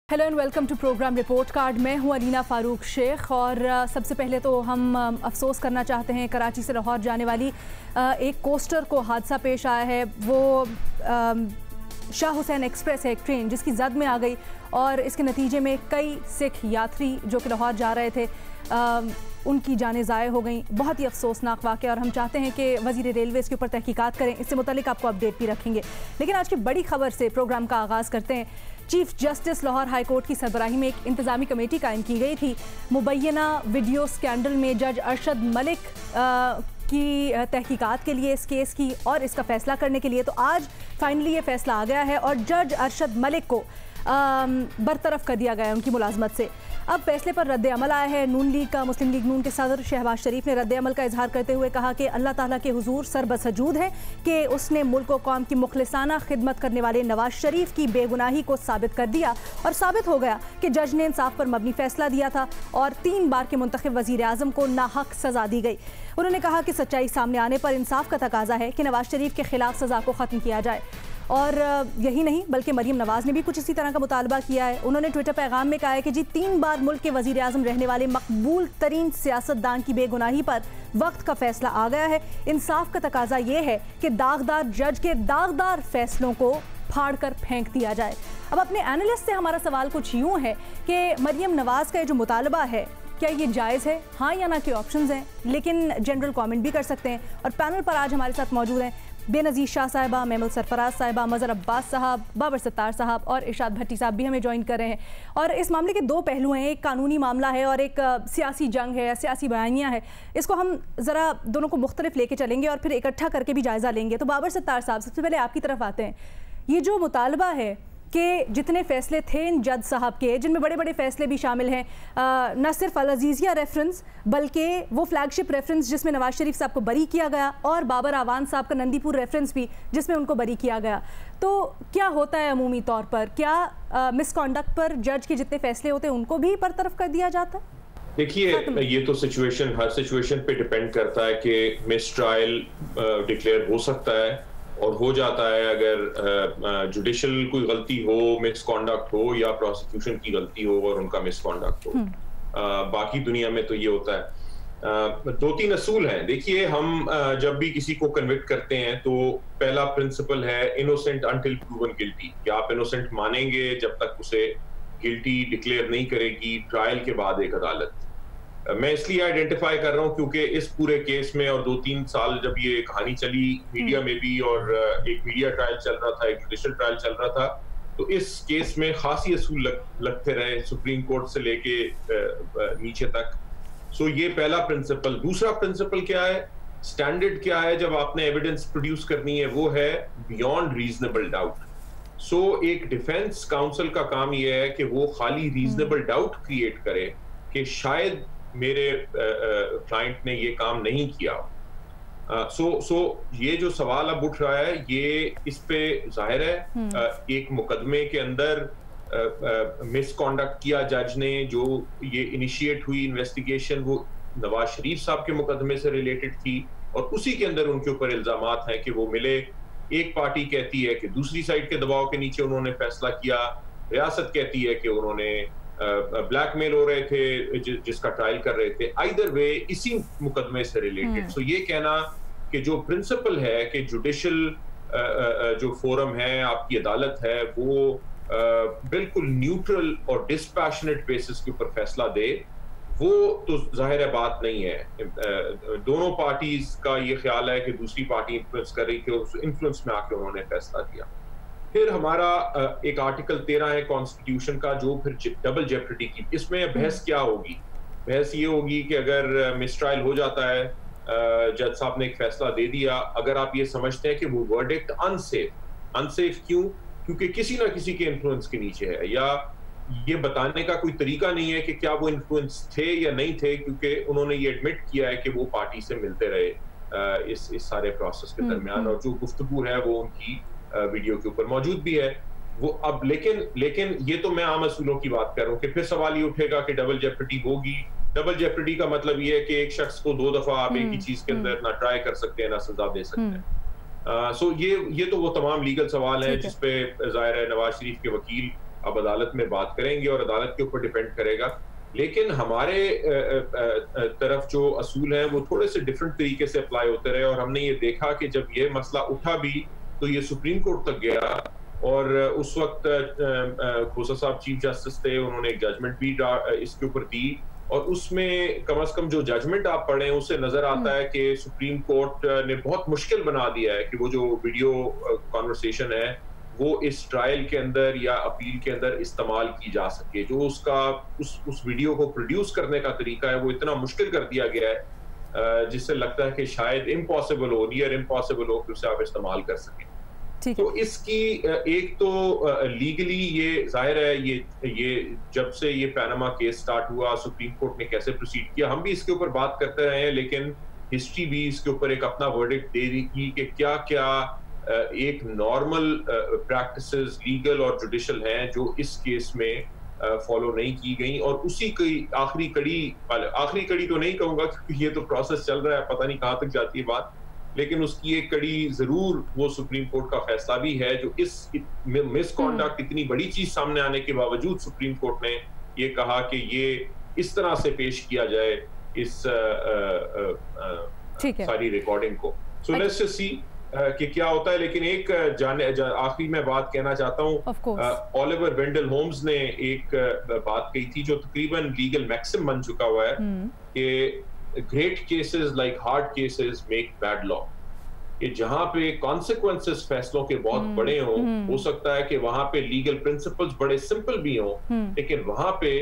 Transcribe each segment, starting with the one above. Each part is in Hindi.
Hello and welcome to program report card. मैं हूं अलीना फारूक शेख और सबसे पहले तो हम अफसोस करना चाहते हैं कराची से लाहौर जाने वाली एक कोस्टर को हादसा पेश आया है। वो शाह हुसैन एक्सप्रेस है, एक ट्रेन जिसकी जद में आ गई और इसके नतीजे में कई सिख यात्री जो कि लाहौर जा रहे थे उनकी जानें ज़ाय हो गई। बहुत ही अफसोसनाक वाक़या और हम चाहते हैं कि वज़ीर रेलवे इसके ऊपर तहकीकात करें। इससे मुतालिक आपको अपडेट भी रखेंगे। लेकिन आज की बड़ी खबर से प्रोग्राम का आगाज़ करते हैं। Chief justice Lahore high court की सरबराही में एक इंतज़ामी कमेटी कायम की गई थी। मुबैना वीडियो स्कैंडल में जज अरशद मलिक की तहकीकात के लिए इस केस की और इसका फ़ैसला करने के लिए तो आज फाइनली ये फ़ैसला आ गया है और जज अरशद मलिक को बरतरफ कर दिया गया है उनकी मुलाजमत से। अब फैसले पर रद्द अमल आया है। नून लीग का मुस्लिम लीग नून के सदर शहबाज शरीफ ने रद्द अमल का इजहार करते हुए कहा कि अल्लाह ताला के हुजूर सरबसजूद है कि उसने मुल्क व कौम की मुखलिसाना खिदमत करने वाले नवाज शरीफ की बेगुनाही को साबित कर दिया और साबित हो गया कि जज ने इंसाफ पर मबनी फैसला दिया था और 3 बार के मुंतखब वजीर आजम को नाहक सजा दी गई। उन्होंने कहा कि सच्चाई सामने आने पर इंसाफ का तकाजा है कि नवाज शरीफ के खिलाफ सजा को ख़त्म किया जाए। और यही नहीं बल्कि मरीम नवाज ने भी कुछ इसी तरह का मुतालबा किया है। उन्होंने ट्विटर पैगाम में कहा है कि जी 3 बार मुल्क के वजीर आजम रहने वाले मकबूल तरीन सियासतदान की बेगुनाही पर वक्त का फैसला आ गया है। इंसाफ का तकाजा ये है कि दागदार जज के दागदार फैसलों को फाड़ कर फेंक दिया जाए। अब अपने एनालिस्ट से हमारा सवाल कुछ यूँ है कि मरीम नवाज का ये जो मुतालबा है क्या ये जायज़ है, हाँ या ना के ऑप्शंस हैं, लेकिन जनरल कमेंट भी कर सकते हैं। और पैनल पर आज हमारे साथ मौजूद हैं बेनज़ीर शाह साहिबा, मेमुल सरफराज साहिबा, मज़हर अब्बास साहब, बाबर सत्तार साहब और इरशाद भट्टी साहब भी हमें ज्वाइन कर रहे हैं। और इस मामले के 2 पहलू हैं, एक कानूनी मामला है और एक सियासी जंग है, सियासी बयानियाँ है। इसको हम ज़रा दोनों को मुख्तलिफ लेके चलेंगे और फिर इकट्ठा करके भी जायज़ा लेंगे। तो बाबर सत्तार साहब सबसे पहले आपकी तरफ आते हैं। ये जो मुतालबा है कि जितने फ़ैसले थे इन जज साहब के, जिनमें बड़े बड़े फ़ैसले भी शामिल हैं, न सिर्फ अल अज़ीज़िया रेफरेंस बल्कि वो फ्लैगशिप रेफरेंस जिसमें नवाज शरीफ साहब को बरी किया गया और बाबर आवान साहब का नंदीपुर रेफरेंस भी जिसमें उनको बरी किया गया, तो क्या होता है अमूमी तौर पर, क्या मिसकॉन्डक्ट पर जज के जितने फ़ैसले होते हैं उनको भी बरतरफ कर दिया जाता है? देखिए, ये तो हर सिचुएशन पे डिपेंड करता है कि मिस ट्रायल डिक्लेयर हो सकता है और हो जाता है अगर जुडिशल कोई गलती हो, मिसकॉन्डक्ट हो या प्रोसिक्यूशन की गलती हो और उनका मिसकॉन्डक्ट हो। बाकी दुनिया में तो ये होता है। 2-3 असूल हैं। देखिए, हम जब भी किसी को कन्विक्ट करते हैं तो पहला प्रिंसिपल है इनोसेंट अंटिल प्रूवन गिल्टी, कि आप इनोसेंट मानेंगे जब तक उसे गिल्टी डिक्लेयर नहीं करेगी ट्रायल के बाद एक अदालत। मैं इसलिए आइडेंटिफाई कर रहा हूं क्योंकि इस पूरे केस में और 2-3 साल जब ये कहानी चली मीडिया में भी और एक मीडिया ट्रायल चल रहा था, एक जुडिशियल ट्रायल चल रहा था, तो इस केस में खासी असूल लगते रहे सुप्रीम कोर्ट से लेके नीचे तक। सो ये पहला प्रिंसिपल। दूसरा प्रिंसिपल क्या है, स्टैंडर्ड क्या है जब आपने एविडेंस प्रोड्यूस करनी है, वो है बियॉन्ड रीजनेबल डाउट। सो एक डिफेंस काउंसिल का काम यह है कि वो खाली रीजनेबल डाउट क्रिएट करे कि शायद मेरे क्लाइंट ने ये काम नहीं किया। सो ये जो सवाल अब उठ रहा है, ये इस पे जाहिर है एक मुकदमे के अंदर मिसकॉन्डक्ट किया जज ने, जो ये इनिशिएट हुई इन्वेस्टिगेशन वो नवाज शरीफ साहब के मुकदमे से रिलेटेड थी और उसी के अंदर उनके ऊपर इल्जामात हैं कि वो मिले। एक पार्टी कहती है कि दूसरी साइड के दबाव के नीचे उन्होंने फैसला किया, रियासत कहती है कि उन्होंने ब्लैकमेल हो रहे थे जिसका ट्रायल कर रहे थे। आइदर वे इसी मुकदमे से रिलेटेड। सो ये कहना कि जो प्रिंसिपल है कि जुडिशियल जो फोरम है, आपकी अदालत है, वो बिल्कुल न्यूट्रल और डिस्पैशनेट बेसिस के ऊपर फैसला दे, वो तो जाहिर है बात नहीं है। दोनों पार्टीज का ये ख्याल है कि दूसरी पार्टी इन्फ्लुएंस कर रही थी और उस इन्फ्लुएंस में आके उन्होंने फैसला दिया। फिर हमारा एक आर्टिकल 13 है कॉन्स्टिट्यूशन का, जो फिर डबल जेप्रिडी की। इसमें बहस क्या होगी? बहस ये होगी कि अगर मिसट्रायल हो जाता है, जज साहब ने एक फैसला दे दिया, अगर आप ये समझते हैं कि वो वर्डिक्ट अनसेफ क्यों? क्योंकि किसी ना किसी के इन्फ्लुएंस के नीचे है, या ये बताने का कोई तरीका नहीं है कि क्या वो इन्फ्लुएंस थे या नहीं थे, क्योंकि उन्होंने ये एडमिट किया है कि वो पार्टी से मिलते रहे इस सारे प्रोसेस के दरमियान और जो गुफ्तगू है वो उनकी वीडियो के ऊपर मौजूद भी है वो। अब लेकिन ये तो मैं आम असूलों की बात कर रहा हूँ कि फिर सवाल ये उठेगा कि डबल जेप्रिडी होगी। डबल जेप्रिडी का मतलब ये है कि एक शख्स को 2 दफा आप एक ही चीज के अंदर ना ट्राई कर सकते हैं ना सजा दे सकते हैं। सो ये तो वो तमाम लीगल सवाल है जिसपे जाहिर है नवाज शरीफ के वकील अब अदालत में बात करेंगे और अदालत के ऊपर डिपेंड करेगा। लेकिन हमारे तरफ जो असूल हैं वो थोड़े से डिफरेंट तरीके से अप्लाई होते रहे, और हमने ये देखा कि जब ये मसला उठा भी तो ये सुप्रीम कोर्ट तक गया, और उस वक्त खोसा साहब चीफ जस्टिस थे, उन्होंने एक जजमेंट भी इसके ऊपर दी, और उसमें कम से कम जो जजमेंट आप पढ़ें उससे नजर आता है कि सुप्रीम कोर्ट ने बहुत मुश्किल बना दिया है कि वो जो वीडियो कॉन्वर्सेशन है वो इस ट्रायल के अंदर या अपील के अंदर इस्तेमाल की जा सके। जो उसका उस वीडियो को प्रोड्यूस करने का तरीका है वो इतना मुश्किल कर दिया गया है जिससे लगता है कि शायद इम्पॉसिबल हो, नियर इम्पॉसिबल हो कि उसे आप इस्तेमाल कर सकें। तो इसकी एक तो लीगली ये जाहिर है, ये जब से ये पैनामा केस स्टार्ट हुआ सुप्रीम कोर्ट ने कैसे प्रोसीड किया, हम भी इसके ऊपर बात करते रहे हैं, लेकिन हिस्ट्री भी इसके ऊपर एक अपना वर्डिक्ट दे रही कि क्या क्या एक नॉर्मल प्रैक्टिसेस लीगल और जुडिशल हैं जो इस केस में फॉलो नहीं की गई, और उसी की आखिरी कड़ी तो नहीं कहूंगा क्योंकि ये तो प्रोसेस चल रहा है, पता नहीं कहां तक जाती है बात, लेकिन उसकी एक कड़ी जरूर वो सुप्रीम कोर्ट का फैसला भी है जो इस मिसकॉन्डक्ट इतनी बड़ी चीज सामने आने के बावजूद सुप्रीम कोर्ट ने ये कहा कि ये इस तरह से पेश किया जाए इस सारी रिकॉर्डिंग को। सो लेट्स जस्ट सी कि क्या होता है। लेकिन एक आखिरी में बात कहना चाहता हूँ, ओलिवर वेंडल होम्स ने एक बात कही थी जो तकरीबन लीगल मैक्सिम बन चुका हुआ है कि great cases like hard cases make bad law, कि जहां पे कॉन्सिक्वेंसेस फैसलों के बहुत बड़े हों, हो सकता है कि वहां पे लीगल प्रिंसिपल्स बड़े सिंपल भी हों, लेकिन वहां पे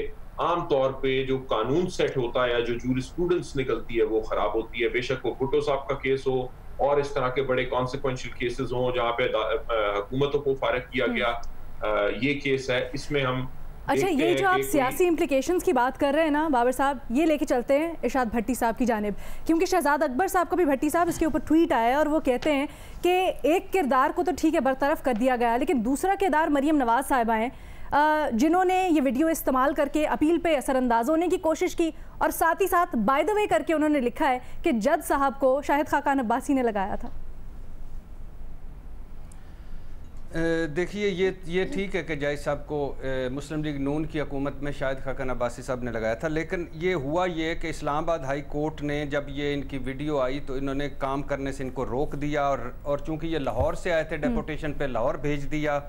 आम तौर पे जो कानून सेट होता है या जो जूरिस्प्रूडेंस निकलती है वो खराब होती है। बेशक वो भुट्टो साहब का केस हो और इस तरह के बड़े कॉन्सिक्वेंशियल केसेस हों जहाँ पे हुकूमतों को फारिग किया गया, ये केस है, इसमें हम अच्छा ये जो आप सियासी इम्प्लिकेशंस की बात कर रहे हैं ना बाबर साहब, ये लेके चलते हैं इरशाद भट्टी साहब की जानिब, क्योंकि शहजाद अकबर साहब का भी भट्टी साहब इसके ऊपर ट्वीट आया है और वो कहते हैं कि एक किरदार को तो ठीक है बरतरफ कर दिया गया, लेकिन दूसरा किरदार मरियम नवाज साहिबा हैं जिन्होंने ये वीडियो इस्तेमाल करके अपील पे असरअंदाज होने की कोशिश की, और साथ ही साथ बाय द वे करके उन्होंने लिखा है कि जज साहब को शाहिद खाकान अब्बासी ने लगाया था। देखिए ये ठीक है कि जज साहब को मुस्लिम लीग नून की हुकूमत में शाहिद खाकान अब्बासी साहब ने लगाया था, लेकिन ये हुआ ये कि इस्लामाबाद हाई कोर्ट ने जब ये इनकी वीडियो आई तो इन्होंने काम करने से इनको रोक दिया, और चूंकि ये लाहौर से आए थे डेपुटेशन पे, लाहौर भेज दिया।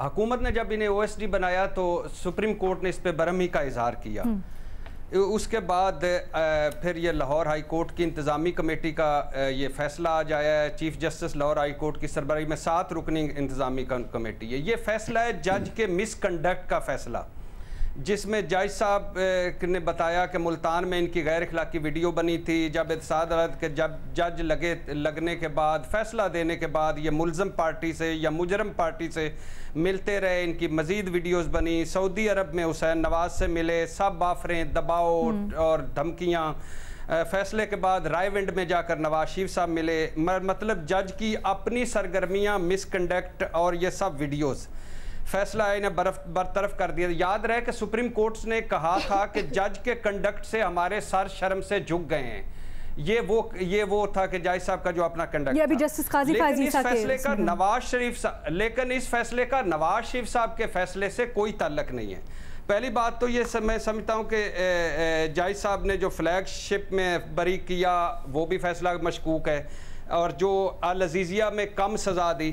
हुकूमत ने जब इन्हें OSD बनाया तो सुप्रीम कोर्ट ने इस पर बरहमी का इजहार किया। उसके बाद फिर ये लाहौर हाई कोर्ट की इंतज़ामी कमेटी का ये फैसला आज आया है। Chief justice Lahore high court की सरबराही में 7 रुकनी इंतज़ामी कमेटी है। ये फैसला है जज के मिसकंडक्ट का फैसला, जिसमें जज साहब ने बताया कि मुल्तान में इनकी गैर अखलाकी वीडियो बनी थी। जब इत्तेसाद अदालत के जब जज लगने के बाद, फैसला देने के बाद, ये मुलज़म पार्टी से या मुजरम पार्टी से मिलते रहे, इनकी मज़ीद वीडियोस बनी। सऊदी अरब में हुसैन नवाज से मिले, सब आफरें, दबाव और धमकियाँ। फैसले के बाद रायविंड में जाकर नवाज शरीफ साहब मिले। मतलब जज की अपनी सरगर्मियाँ, मिसकंडक्ट और ये सब वीडियोज़, फैसला इन्हें बरतरफ कर दिया। याद रहे कि सुप्रीम कोर्ट ने कहा था कि जज के कंडक्ट से हमारे सर शर्म से झुक गए हैं। ये वो था कि जज साहब का जो अपना कंडक्ट, ये अभी जस्टिस काजी फाजी साहब फैसले का नवाज शरीफ, लेकिन इस फैसले का नवाज शरीफ साहब के फैसले से कोई ताल्लुक नहीं है। पहली बात तो ये मैं समझता हूँ कि जज साहब ने जो फ्लैगशिप में बरी किया वो भी फैसला मशकूक है, और जो अल अजीजिया में कम सज़ा दी,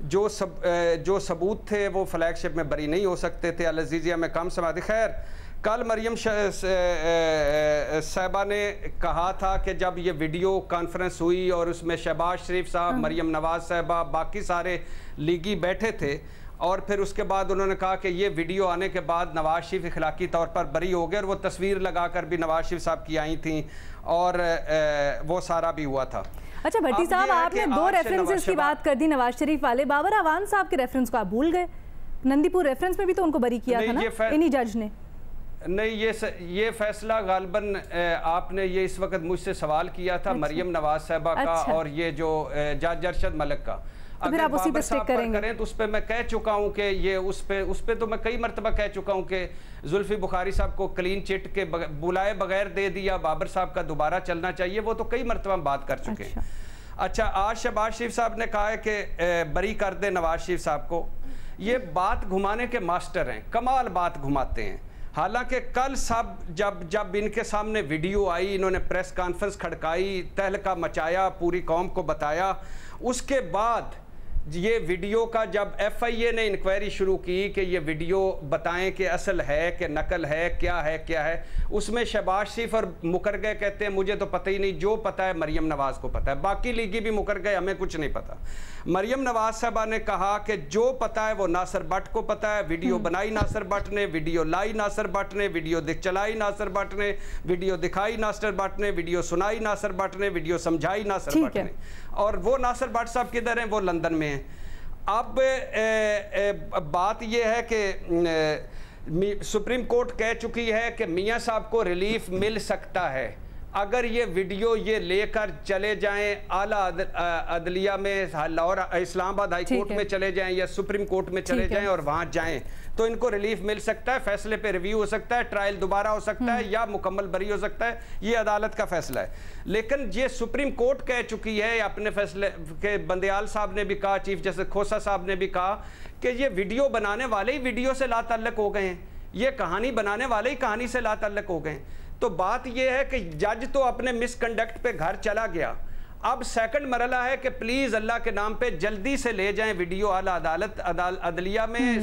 जो सबूत थे वो फ्लैगशिप में बरी नहीं हो सकते थे, अल अजीजिया में कम सज़ा दी। खैर, कल मरियम साहिबा ने कहा था कि जब ये वीडियो कॉन्फ्रेंस हुई और उसमें शहबाज शरीफ साहब, मरियम नवाज साहिबा, बाकी सारे लीगी बैठे थे, और फिर उसके बाद उन्होंने कहा कि ये वीडियो आने के बाद नवाज शरीफ इखलाकी तौर पर बरी हो गए, और वो तस्वीर लगाकर भी नवाज शरीफ साहब की आई थी, और वो सारा भी हुआ था। अच्छा भट्टी साहब, आपने 2 रेफरेंसेस की बात कर दी नवाज शरीफ वाले, बाबर अवान साहब के रेफरेंस को आप भूल गए। नंदीपुर रेफरेंस में भी तो उनको बरी किया था ना इन्हीं जज ने। नहीं, ये फैसला गालबन आपने ये इस वक्त मुझसे सवाल किया था मरियम नवाज साहिबा का और ये जो जज अरशद मलिक का। तो फिर आप उसी पे स्टिक करेंगे? तो उस पे मैं कह चुका हूं कि ये उस पे तो मैं कई मरतबा कह चुका हूं कि जुल्फी बुखारी साहब को क्लीन चिट के बुलाए बगैर दे दिया, बाबर साहब का दोबारा चलना चाहिए, वो तो कई मरतबा बात कर चुके हैं। अच्छा, आज शहबाज शरीफ साहब ने कहा है कि बरी कर दे नवाज शरीफ साहब को। ये बात घुमाने के मास्टर हैं, कमाल बात घुमाते हैं। हालांकि कल सब जब इनके सामने वीडियो आई, इन्होंने प्रेस कॉन्फ्रेंस खड़काई, तहलका मचाया, पूरी कौम को बताया। उसके बाद ये वीडियो का जब FIA ने इंक्वायरी शुरू की कि ये वीडियो बताएं कि असल है कि नकल है, क्या है, उसमें शहबाज शरीफ और मुकर गए, कहते हैं मुझे तो पता ही नहीं, जो पता है मरियम नवाज़ को पता है। बाकी लीगी भी मुकर गए, हमें कुछ नहीं पता। मरियम नवाज साहबा ने कहा कि जो पता है वो नासिर भट्ट को पता है। वीडियो बनाई नासिर भट्ट ने, वीडियो लाई नासिर भट्ट ने, वीडियो चलाई नासिर भट्ट ने, वीडियो दिखाई नासिर भट्ट ने, वीडियो सुनाई नासिर भट्ट ने, वीडियो समझाई नासिर भट्ट ने। और वो नासिर भट्ट साहब किधर हैं? वो लंदन में हैं। अब बात यह है कि सुप्रीम कोर्ट कह चुकी है कि मियां साहब को रिलीफ मिल सकता है अगर ये वीडियो ये लेकर चले जाएं आला अदलिया में, लाहौर इस्लामाबाद हाई कोर्ट में चले जाएं या सुप्रीम कोर्ट में चले जाएं और वहां जाएं तो इनको रिलीफ मिल सकता है। फैसले पे रिव्यू हो सकता है, ट्रायल दोबारा हो सकता है या मुकम्मल बरी हो सकता है, ये अदालत का फैसला है। लेकिन ये सुप्रीम कोर्ट कह चुकी है, अपने फैसले के बंदयाल साहब ने भी कहा, चीफ जस्टिस खोसा साहब ने भी कहा कि ये वीडियो बनाने वाले ही वीडियो से लाताल्लुक हो गए हैं, ये कहानी बनाने वाले ही कहानी से लाताल्लुक हो गए। तो बात यह है कि जज तो अपने मिसकंडक्ट पे घर चला गया, अब सेकंड मरला है कि प्लीज अल्लाह के नाम पे जल्दी से ले जाएं वीडियो आला अदालत अदलिया में,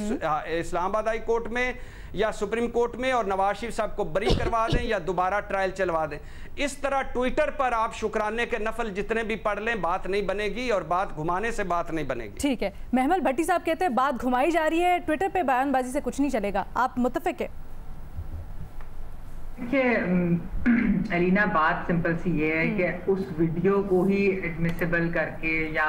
इस्लामाबाद हाई कोर्ट में या सुप्रीम कोर्ट में, और नवाज शरीफ साहब को बरी करवा दें या दोबारा ट्रायल चलवा दें। इस तरह ट्विटर पर आप शुक्राने के नफल जितने भी पढ़ लें, बात नहीं बनेगी और बात घुमाने से बात नहीं बनेगी। ठीक है, महमल भट्टी साहब कहते हैं बात घुमाई जा रही है, ट्विटर पे बयानबाजी से कुछ नहीं चलेगा, आप मुत्तफिक है? देखिए अलीना, बात सिंपल सी ये है कि उस वीडियो को ही एडमिसिबल करके या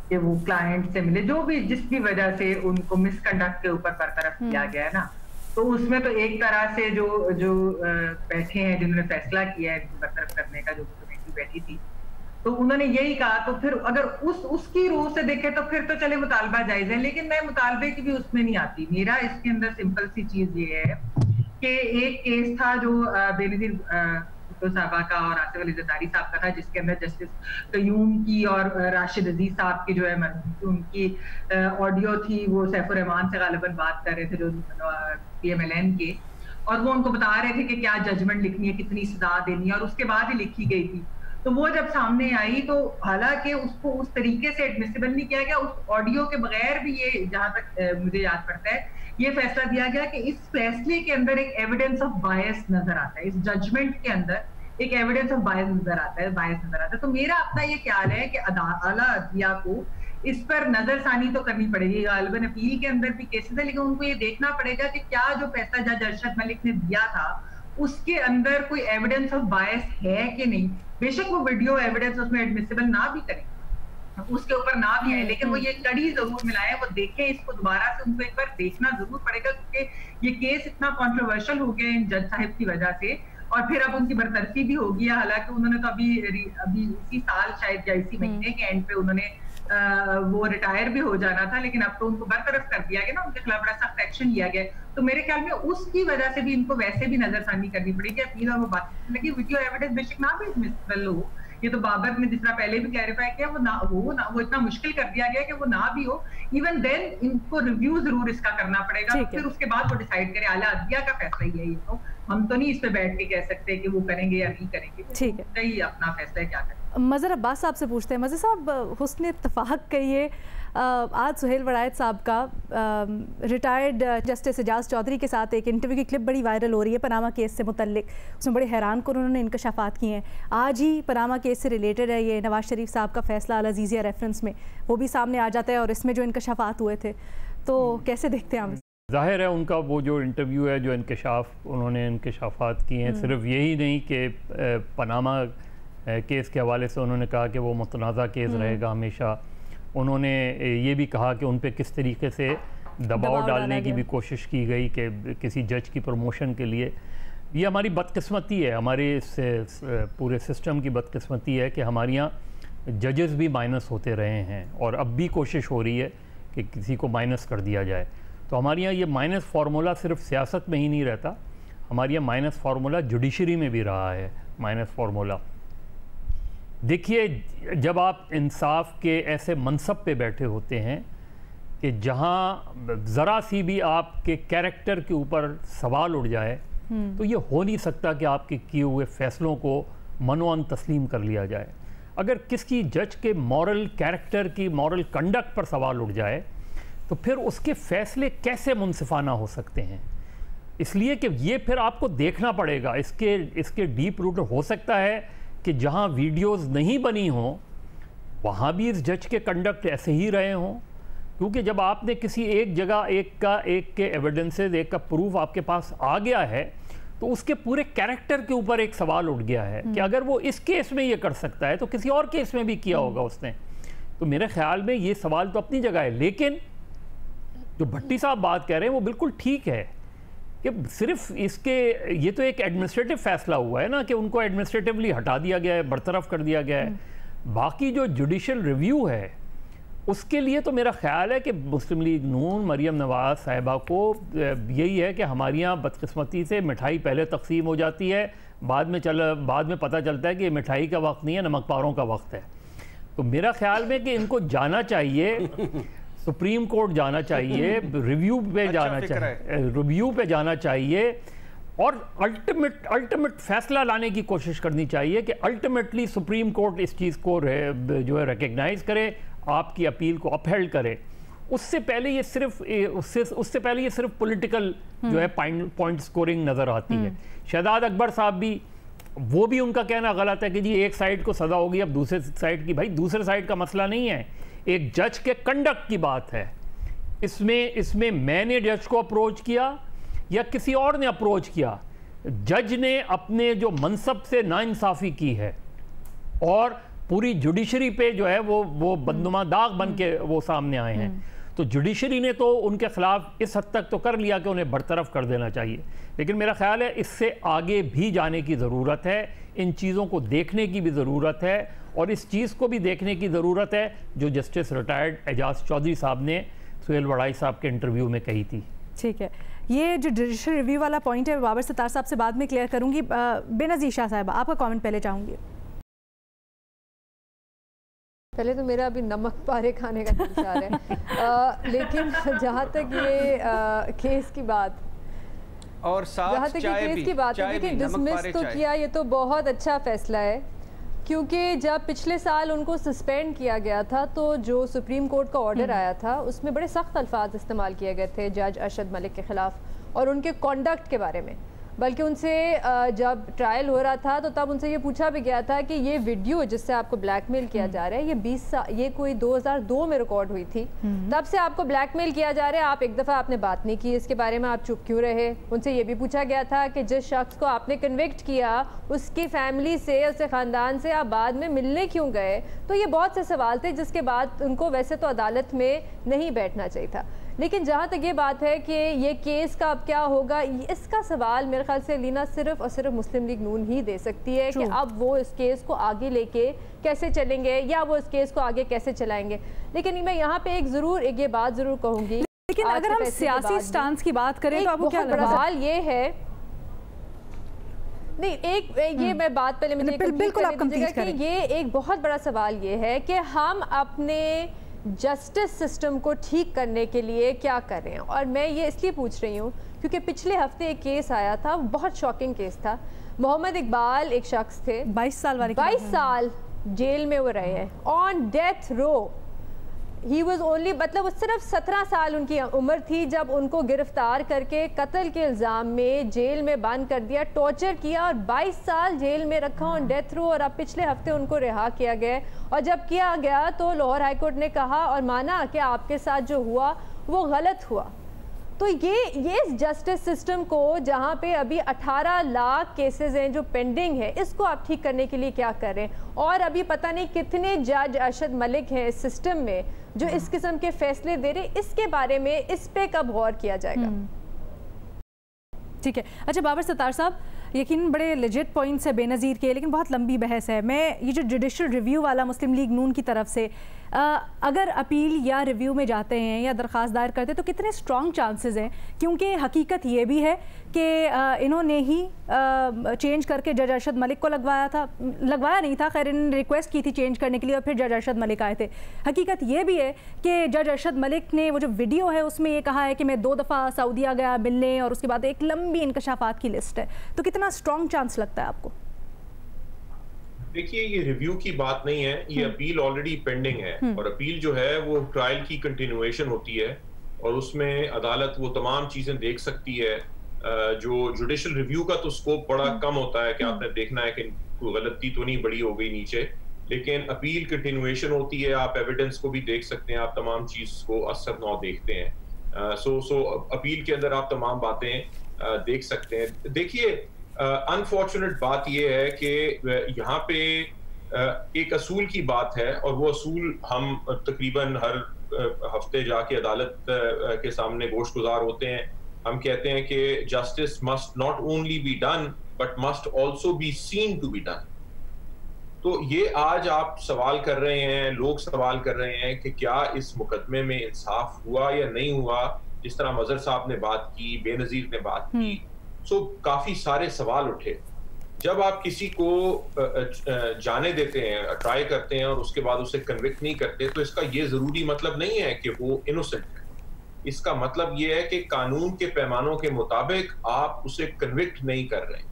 कि वो क्लाइंट से मिले, जो भी जिस भी वजह से उनको मिसकंडक्ट के ऊपर बरतरफ किया गया है ना, तो उसमें तो एक तरह से जो बैठे हैं जिन्होंने फैसला किया है बरतरफ करने का, जो कमेटी बैठी थी, तो उन्होंने यही कहा। तो फिर अगर उसकी रूह से देखे तो फिर तो चले मुतालबा जायज है, लेकिन मैं मुतालबे की भी उसमें नहीं आती। मेरा इसके अंदर सिंपल सी चीज ये है कि एक केस था जो बेनजीर भुट्टो साहबा का और आसिफ अली जरदारी साहब का था, जिसके अंदर जस्टिस कयूम की और राशिद अजीज साहब की जो है उनकी ऑडियो थी, वो सैफुर रहमान से गालिबन बात कर रहे थे जो PMLN के, और वो उनको बता रहे थे कि क्या जजमेंट लिखनी है, कितनी सजा देनी है, और उसके बाद ही लिखी गई थी। तो वो जब सामने आई तो हालांकि उसको उस तरीके से एडमिसिबल नहीं किया गया, उस ऑडियो के बगैर भी ये, जहां तक मुझे याद पड़ता है, ये फैसला दिया गया कि इस फैसले के अंदर एक एविडेंस ऑफ बायस नजर आता है, इस जजमेंट के अंदर एक एविडेंस ऑफ बायस नजर आता है। तो मेरा अपना ये ख्याल है कि आला अदलिया को इस पर नजरसानी तो करनी पड़ेगी। गालिबन अपील के अंदर भी केसेस है, लेकिन उनको ये देखना पड़ेगा कि क्या जो फैसला जज अरशद मलिक ने दिया था उसके अंदर कोई एविडेंस ऑफ बायस है कि नहीं। बेशक वो वीडियो एविडेंस उसमें एडमिसिबल ना भी करें, उसके ऊपर ना भी आए, लेकिन वो ये कड़ी जरूर मिलाए, वो देखें इसको दोबारा से, उनको एक बार देखना जरूर पड़ेगा, क्योंकि ये केस इतना कंट्रोवर्शियल हो गया इन जज साहिब की वजह से, और फिर अब उनकी बरतरफी भी होगी। हालांकि उन्होंने तो अभी इसी साल शायद या इसी महीने के एंड पे उन्होंने वो रिटायर भी हो जाना था, लेकिन अब तो उनको बरतरफ कर दिया गया ना, उनके खिलाफ बड़ा सख्त एक्शन लिया गया। तो मेरे ख्याल में उसकी वजह से भी इनको वैसे भी नजरसानी करनी पड़ेगी। अपील और वो बात लगी वीडियो एविडेंस बेशक ना भी एडमिसिबल हो, ये तो बाबर ने जिस तरह पहले भी क्लैरिफाई किया, वो इतना मुश्किल कर दिया गया कि वो ना भी हो, इवन देन इनको रिव्यू जरूर इसका करना पड़ेगा, फिर उसके बाद वो डिसाइड करे। आला अदलिया का फैसला ही है ये, तो हम तो नहीं इस पे बैठ के कह सकते कि वो करेंगे या नहीं करेंगे, ठीक है, सही अपना फैसला क्या करें। मज़हर अब्बास साहब से पूछते हैं। मज़हर साहब, हुस्न इत्तफाक कहिए, आज सुहेल वड़ायत साहब का रिटायर्ड जस्टिस एजाज चौधरी के साथ एक इंटरव्यू की क्लिप बड़ी वायरल हो रही है पनामा केस से मुतल्लिक, उसमें बड़े हैरान कर उन्होंने इंकशाफात किए हैं। आज ही पनामा केस से रिलेटेड है ये नवाज शरीफ साहब का फैसला अल अज़ीज़िया रेफरेंस में, वो भी सामने आ जाता है और इसमें जो इंकशाफात हुए थे, तो कैसे देखते हैं आप? ज़ाहिर है उनका वो जो इंटरव्यू है, जो उन्होंने इंकशाफात किए हैं, सिर्फ यही नहीं कि पनामा केस के हवाले से उन्होंने कहा कि वो मुतनाज़ा केस रहेगा हमेशा, उन्होंने ये भी कहा कि उन पे किस तरीके से दबाव डालने की भी कोशिश की गई कि किसी जज की प्रमोशन के लिए। ये हमारी बदकिस्मती है, हमारे पूरे सिस्टम की बदकिस्मती है कि हमारे यहाँ जजेस भी माइनस होते रहे हैं और अब भी कोशिश हो रही है कि किसी को माइनस कर दिया जाए। तो हमारे यहाँ ये माइनस फार्मूला सिर्फ सियासत में ही नहीं रहता, हमारे यहाँ माइनस फार्मूला जुडिशरी में भी रहा है। माइनस फार्मूला देखिए, जब आप इंसाफ के ऐसे मनसब पे बैठे होते हैं कि जहां ज़रा सी भी आपके कैरेक्टर के ऊपर सवाल उठ जाए तो ये हो नहीं सकता कि आपके किए हुए फैसलों को मनोअन तस्लीम कर लिया जाए। अगर किसी जज के मॉरल कैरेक्टर की, मॉरल कंडक्ट पर सवाल उठ जाए तो फिर उसके फैसले कैसे मुनसिफाना हो सकते हैं। इसलिए कि ये फिर आपको देखना पड़ेगा, इसके डीप रूट हो सकता है कि जहां वीडियोस नहीं बनी हों वहां भी इस जज के कंडक्ट ऐसे ही रहे हों, क्योंकि जब आपने किसी एक जगह एक के एविडेंसेस, एक का प्रूफ आपके पास आ गया है तो उसके पूरे कैरेक्टर के ऊपर एक सवाल उठ गया है कि अगर वो इस केस में ये कर सकता है तो किसी और केस में भी किया होगा उसने। तो मेरे ख्याल में ये सवाल तो अपनी जगह है, लेकिन जो भट्टी साहब बात कह रहे हैं वो बिल्कुल ठीक है कि सिर्फ ये तो एक एडमिनिस्ट्रेटिव फैसला हुआ है ना कि उनको एडमिनिस्ट्रेटिवली हटा दिया गया है, बरतरफ कर दिया गया है। बाकी जो जुडिशल रिव्यू है उसके लिए तो मेरा ख्याल है कि मुस्लिम लीग नून, मरियम नवाज साहिबा को यही है कि हमारे यहाँ बदकिस्मती से मिठाई पहले तकसीम हो जाती है, बाद में पता चलता है कि मिठाई का वक्त नहीं है, नमक पारों का वक्त है। तो मेरा ख्याल में कि इनको जाना चाहिए, सुप्रीम कोर्ट जाना चाहिए, रिव्यू पे जाना चाहिए और अल्टीमेट फैसला लाने की कोशिश करनी चाहिए कि अल्टीमेटली सुप्रीम कोर्ट इस चीज़ को जो है रिकग्नाइज करे, आपकी अपील को अपहेल्ड करे। उससे पहले ये सिर्फ पॉलिटिकल जो है पॉइंट स्कोरिंग नज़र आती है। शहजाद अकबर साहब भी, वो भी उनका कहना गलत है कि जी एक साइड को सज़ा होगी अब दूसरे साइड की। भाई दूसरे साइड का मसला नहीं है, एक जज के कंडक्ट की बात है। इसमें मैंने जज को अप्रोच किया या किसी और ने अप्रोच किया, जज ने अपने जो मनसब से नाइंसाफ़ी की है और पूरी जुडिशरी पे जो है वो बदनुमा दाग बन के वो सामने आए हैं। तो जुडिशरी ने तो उनके खिलाफ इस हद तक तो कर लिया कि उन्हें बरतरफ कर देना चाहिए, लेकिन मेरा ख्याल है इससे आगे भी जाने की ज़रूरत है, इन चीज़ों को देखने की भी ज़रूरत है और इस चीज़ को भी देखने की ज़रूरत है जो जस्टिस रिटायर्ड एजाज चौधरी साहब ने सुहेल वड़ाई साहब के इंटरव्यू में कही थी। ठीक है, ये जो जुडिशल रिव्यू वाला पॉइंट है बाबर सत्तार साहब से बाद में क्लियर करूँगी। बेनज़ीर शाह साहब, आपका कॉमेंट पहले चाहूँगी। पहले तो मेरा अभी नमक पारे खाने का दिल चाह रहा है, लेकिन जहाँ तक ये केस की बात और जहाँ तक ये केस की बात है, देखिए डिसमिस तो किया, ये तो बहुत अच्छा फैसला है, क्योंकि जब पिछले साल उनको सस्पेंड किया गया था तो जो सुप्रीम कोर्ट का ऑर्डर आया था उसमें बड़े सख्त अल्फाज इस्तेमाल किए गए थे जज अरशद मलिक के ख़िलाफ़ और उनके कॉन्डक्ट के बारे में। बल्कि उनसे जब ट्रायल हो रहा था तो तब उनसे ये पूछा भी गया था कि ये वीडियो जिससे आपको ब्लैकमेल किया जा रहा है ये कोई 2002 में रिकॉर्ड हुई थी, तब से आपको ब्लैकमेल किया जा रहा है, आप एक दफ़ा आपने बात नहीं की इसके बारे में, आप चुप क्यों रहे। उनसे ये भी पूछा गया था कि जिस शख्स को आपने कन्विक्ट किया उसकी फैमिली से, उसके ख़ानदान से आप बाद में मिलने क्यों गए। तो ये बहुत से सवाल थे जिसके बाद उनको वैसे तो अदालत में नहीं बैठना चाहिए था। लेकिन जहाँ तक ये बात है कि ये केस का अब क्या होगा, इसका सवाल मेरे ख्याल से लीना सिर्फ और सिर्फ मुस्लिम लीग नून ही दे सकती है कि अब वो इस केस को आगे लेके कैसे चलेंगे या वो इस केस को आगे कैसे चलाएंगे। लेकिन मैं यहाँ पे एक ये बात ज़रूर कहूँगी, लेकिन अगर हम सियासी स्टांस की बात करें तो आपको क्या सवाल ये है, नहीं ये मैं बात पहले बिल्कुल आप कंप्लीट करें। ये एक बहुत बड़ा सवाल ये है कि हम अपने जस्टिस सिस्टम को ठीक करने के लिए क्या कर रहे हैं। और मैं ये इसलिए पूछ रही हूँ क्योंकि पिछले हफ्ते एक केस आया था, बहुत शॉकिंग केस था। मोहम्मद इकबाल एक शख्स थे, 22 साल जेल में वो रहे हैं, on death row. He was only, मतलब सिर्फ 17 साल उनकी उम्र थी जब उनको गिरफ्तार करके कत्ल के इल्ज़ाम में जेल में बंद कर दिया, टॉर्चर किया और 22 साल जेल में रखा ऑन डेथ रो। और अब पिछले हफ्ते उनको रिहा किया गया और जब किया गया तो लाहौर हाई कोर्ट ने कहा और माना कि आपके साथ जो हुआ वो गलत हुआ। तो ये इस जस्टिस सिस्टम को जहाँ पे अभी 18 लाख केसेस हैं जो पेंडिंग है, इसको आप ठीक करने के लिए क्या कर रहे हैं। और अभी पता नहीं कितने जज अरशद मलिक हैं इस सिस्टम में जो इस किस्म के फैसले दे रहे, इसके बारे में इस पे कब गौर किया जाएगा। ठीक है, अच्छा बाबर सत्तार साहब, यकीन बड़े लेजिट पॉइंट्स है बेनज़ीर के, लेकिन बहुत लंबी बहस है। मैं ये जो जुडिशल रिव्यू वाला मुस्लिम लीग नून की तरफ से अगर अपील या रिव्यू में जाते हैं या दरख्वास्त दायर करते हैं तो कितने स्ट्रॉन्ग चांसेस हैं, क्योंकि हकीकत ये भी है कि इन्होंने ही चेंज करके जज अरशद मलिक को लगवाया नहीं था, खैर इन्होंने रिक्वेस्ट की थी चेंज करने के लिए और फिर जज अरशद मलिक आए थे। हकीकत ये भी है कि जज अरशद मलिक ने वो जो वीडियो है उसमें ये कहा है कि मैं 2 दफ़ा सऊदीया गया मिलने, और उसके बाद एक लंबी इंकशाफात की लिस्ट है। तो कितना स्ट्रॉन्ग चांस लगता है आपको? देखिए, ये रिव्यू की बात नहीं है, ये अपील ऑलरेडी पेंडिंग है, और अपील जो है वो ट्रायल की कंटिन्यूएशन होती है, और उसमें अदालत वो तमाम चीजें देख सकती है। जो जुडिशल रिव्यू का तो स्कोप बड़ा कम होता है कि आपने देखना है कि कोई गलती तो नहीं बड़ी हो गई नीचे, लेकिन अपील कंटिन्यूएशन होती है, आप एविडेंस को भी देख सकते हैं, आप तमाम चीज को असर नौ देखते हैं। सो अपील के अंदर आप तमाम बातें देख सकते हैं। देखिए, अनफॉर्चुनेट बात यह है कि यहाँ पे एक असूल की बात है, और वो असूल हम तकरीबन हर हफ्ते जाके अदालत के सामने गोशगुजार होते हैं। हम कहते हैं कि justice must not only be done but must also be seen to be done. तो ये आज आप सवाल कर रहे हैं, लोग सवाल कर रहे हैं कि क्या इस मुकदमे में इंसाफ हुआ या नहीं हुआ। जिस तरह मजहर साहब ने बात की, बेनजीर ने बात की, सो काफी सारे सवाल उठे। जब आप किसी को जाने देते हैं, ट्राई करते हैं, और उसके बाद उसे कन्विक्ट नहीं करते, तो इसका ये जरूरी मतलब नहीं है कि वो इनोसेंट है। इसका मतलब ये है कि कानून के पैमानों के मुताबिक आप उसे कन्विक्ट नहीं कर रहे।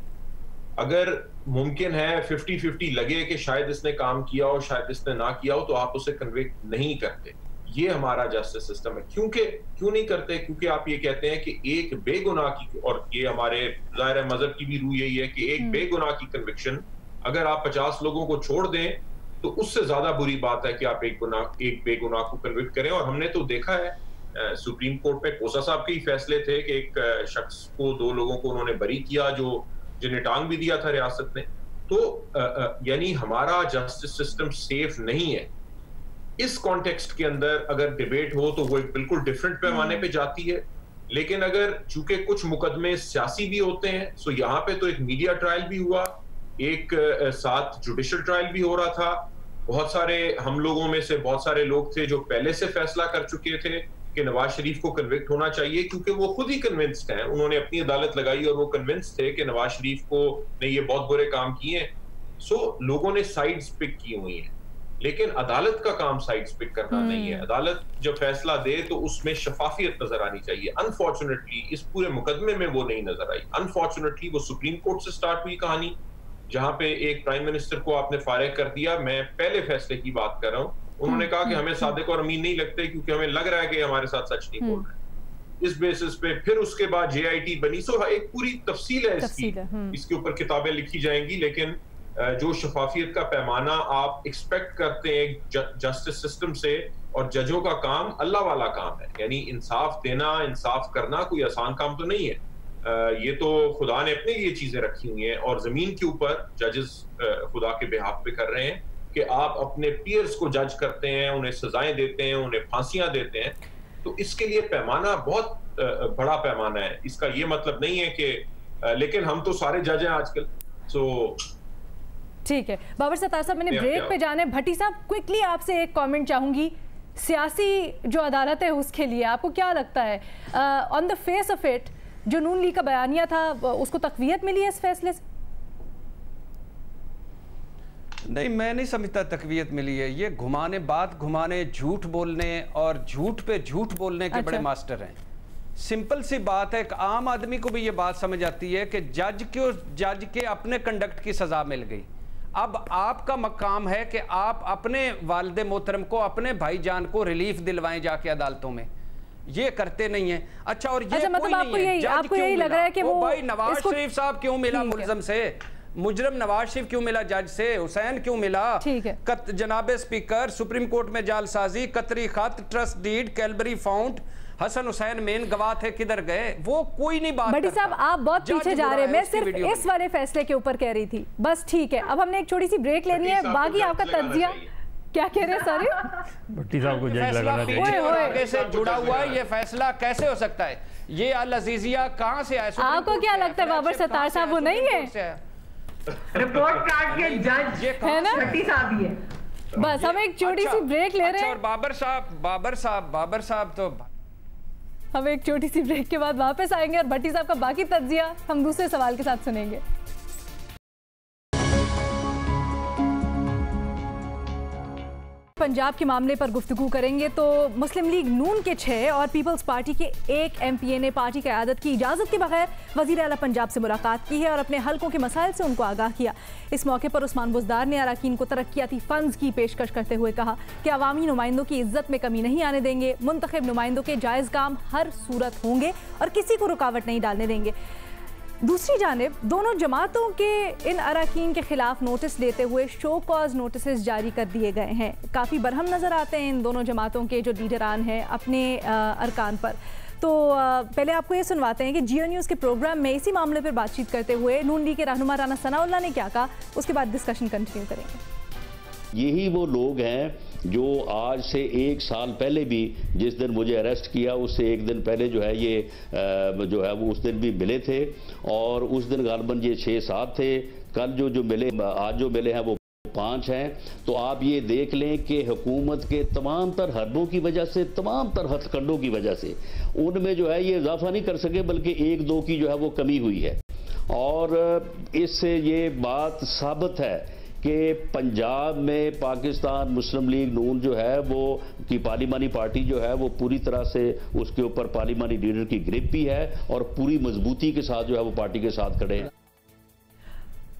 अगर मुमकिन है 50-50 लगे कि शायद इसने काम किया हो, शायद इसने ना किया हो, तो आप उसे कन्विक्ट नहीं करते। ये हमारा जस्टिस सिस्टम है। क्यों नहीं करते? क्योंकि आप ये कहते हैं कि एक बेगुनाह की, और ये हमारे ज़ाहिर मजहब की भी रूह यही है कि एक बेगुनाह की कन्विक्शन अगर आप 50 लोगों को छोड़ दें तो उससे ज्यादा बुरी बात है कि आप एक बेगुनाह को कन्विक्ट करें। और हमने तो देखा है सुप्रीम कोर्ट में कोसा साहब के ही फैसले थे कि एक शख्स को, 2 लोगों को उन्होंने बरी किया जिन्हें टांग भी दिया था रियासत ने। तो यानी हमारा जस्टिस सिस्टम सेफ नहीं है। इस कॉन्टेक्स्ट के अंदर अगर डिबेट हो तो वो एक बिल्कुल डिफरेंट पैमाने पे जाती है। लेकिन अगर चूंकि कुछ मुकदमे सियासी भी होते हैं, सो यहाँ पे तो एक मीडिया ट्रायल भी हुआ, एक साथ जुडिशल ट्रायल भी हो रहा था। बहुत सारे हम लोगों में से बहुत सारे लोग थे जो पहले से फैसला कर चुके थे कि नवाज शरीफ को कन्विक्ट होना चाहिए, क्योंकि वो खुद ही कन्विंस्ड हैं। उन्होंने अपनी अदालत लगाई और वो कन्विंस्ड थे कि नवाज शरीफ को ने ये बहुत बुरे काम किए हैं। सो लोगों ने साइड्स पिक की हुई हैं, लेकिन अदालत का काम साइड्स पिक करना नहीं है। अदालत जब फैसला दे तो उसमें शफाफियत नजर आनी चाहिए। अनफॉर्चुनेटली इस पूरे मुकदमे में वो नहीं नजर आई। अनफॉर्चुनेटली वो सुप्रीम कोर्ट से स्टार्ट हुई कहानी, जहां पे एक प्राइम मिनिस्टर को आपने फारिग कर दिया। मैं पहले फैसले की बात कर रहा हूं। उन्होंने कहा कि हमें सादिक और अमीन नहीं लगते क्योंकि हमें लग रहा है कि हमारे साथ सच नहीं बोल रहे। इस बेसिस पे फिर उसके बाद JIT बनी। सो एक पूरी तफसील है इसकी, इसके ऊपर किताबें लिखी जाएंगी। लेकिन जो शफाफियत का पैमाना आप एक्सपेक्ट करते हैं जस्टिस सिस्टम से, और जजों का काम अल्लाह वाला काम है, यानी इंसाफ देना, इंसाफ करना कोई आसान काम तो नहीं है। ये तो खुदा ने अपने लिए चीजें रखी हुई हैं, और जमीन के ऊपर जजेस खुदा के बिहाफ पे कर रहे हैं कि आप अपने पीयर्स को जज करते हैं, उन्हें सजाएं देते हैं, उन्हें फांसियां देते हैं। तो इसके लिए पैमाना बहुत बड़ा पैमाना है। इसका ये मतलब नहीं है कि लेकिन हम तो सारे जज हैं आजकल। सो ठीक है बाबर सत्तार साहब, मैंने ब्रेक पे जाना है। भट्टी साहब, क्विकली आपसे एक कमेंट चाहूंगी। सियासी जो अदालत है उसके लिए आपको क्या लगता है, on the face of it जो नून लीग का बयानिया था उसको तकवीयत मिली है इस फैसले से? नहीं, मैं नहीं समझता तकवीयत मिली है। ये बात घुमाने, झूठ बोलने और झूठ पे झूठ बोलने के बड़े मास्टर हैं। सिंपल सी बात है, एक आम आदमी को भी ये बात समझ आती है कि जज के अपने कंडक्ट की सजा मिल गई। अब आपका मकाम है कि आप अपने वालिद मोहतरम को, अपने भाईजान को रिलीफ दिलवाएं जाके अदालतों में। ये करते नहीं है। अच्छा, और ये मतलब आपको यही लग रहा है कि वो भाई नवाज शरीफ साहब क्यों मिला मुलजम से, मुजरम नवाज शरीफ क्यों मिला जज से, हुसैन क्यों मिला? ठीक है। जनाब स्पीकर, सुप्रीम कोर्ट में जालसाजी, कतरी खत, trust deed, Calibri font, Hasan Hussain main गवाह थे, किधर गए? वो कोई नहीं बात बड़ी साहब, आप बहुत पीछे जा रहे हैं। मैं सिर्फ इस वाले फैसले के ऊपर कह रही थी बस। ठीक है, अब हमने एक छोटी सी ब्रेक लेनी है। बाकी आपका तज्जिया क्या कह रहे हैं? सॉरी, भट्टी साहब को जज लगाना चाहिए। से जुड़ा हुआ है ये फैसला, कैसे हो सकता है? ये अल अजीजिया कहां से आया? आपको क्या लगता है बाबर सत्तार साहब वो नहीं है? रिपोर्ट कार्ड के जज है ना, भट्टी साहब ही है। बस हम एक छोटी सी ब्रेक ले रहे हैं। और बाबर साहब तो हम एक छोटी सी ब्रेक के बाद वापस आएंगे और भट्टी साहब का बाकी तज्जिया हम दूसरे सवाल के साथ सुनेंगे। पंजाब के मामले पर गुफ्तगू करेंगे तो मुस्लिम लीग नून के 6 और पीपल्स पार्टी के 1 MPA ने पार्टी क़यादत की इजाज़त के बगैर वज़ीर आला पंजाब से मुलाकात की है और अपने हलकों के मसाइल से उनको आगाह किया। इस मौके पर उस्मान बुज़दार ने अरकान को तरक्याती फ़ंड्स की पेशकश करते हुए कहा कि अवामी नुमाइंदों की इज्जत में कमी नहीं आने देंगे, मुंतखब नुमाइंदों के जायज़ काम हर सूरत होंगे और किसी को रुकावट नहीं डालने देंगे। दूसरी जानिब दोनों जमातों के इन अरकान के खिलाफ नोटिस लेते हुए शो कॉज नोटिस जारी कर दिए गए हैं। काफ़ी बरहम नज़र आते हैं इन दोनों जमातों के जो लीडरान हैं अपने अरकान पर। तो पहले आपको ये सुनवाते हैं कि जियो न्यूज़ के प्रोग्राम में इसी मामले पर बातचीत करते हुए नून लीग के रहनुमा राना सनाउल्लाह ने क्या कहा, उसके बाद डिस्कशन कंटिन्यू करेंगे। यही वो लोग हैं जो आज से 1 साल पहले भी, जिस दिन मुझे अरेस्ट किया उससे 1 दिन पहले जो है ये जो है वो उस दिन भी मिले थे और उस दिन गालबन ये 6-7 थे। कल जो मिले, आज जो मिले हैं वो 5 हैं। तो आप ये देख लें कि हुकूमत के तमाम तर हरबों की वजह से, तमाम तर हथकंडों की वजह से उनमें जो है ये इजाफा नहीं कर सके बल्कि 1-2 की जो है वो कमी हुई है। और इससे ये बात साबित है कि पंजाब में पाकिस्तान मुस्लिम लीग नून जो है वो की पार्लिमानी पार्टी जो है वो पूरी तरह से उसके ऊपर पार्लिमानी लीडर की ग्रिप भी है और पूरी मजबूती के साथ जो है वो पार्टी के साथ खड़े हैं।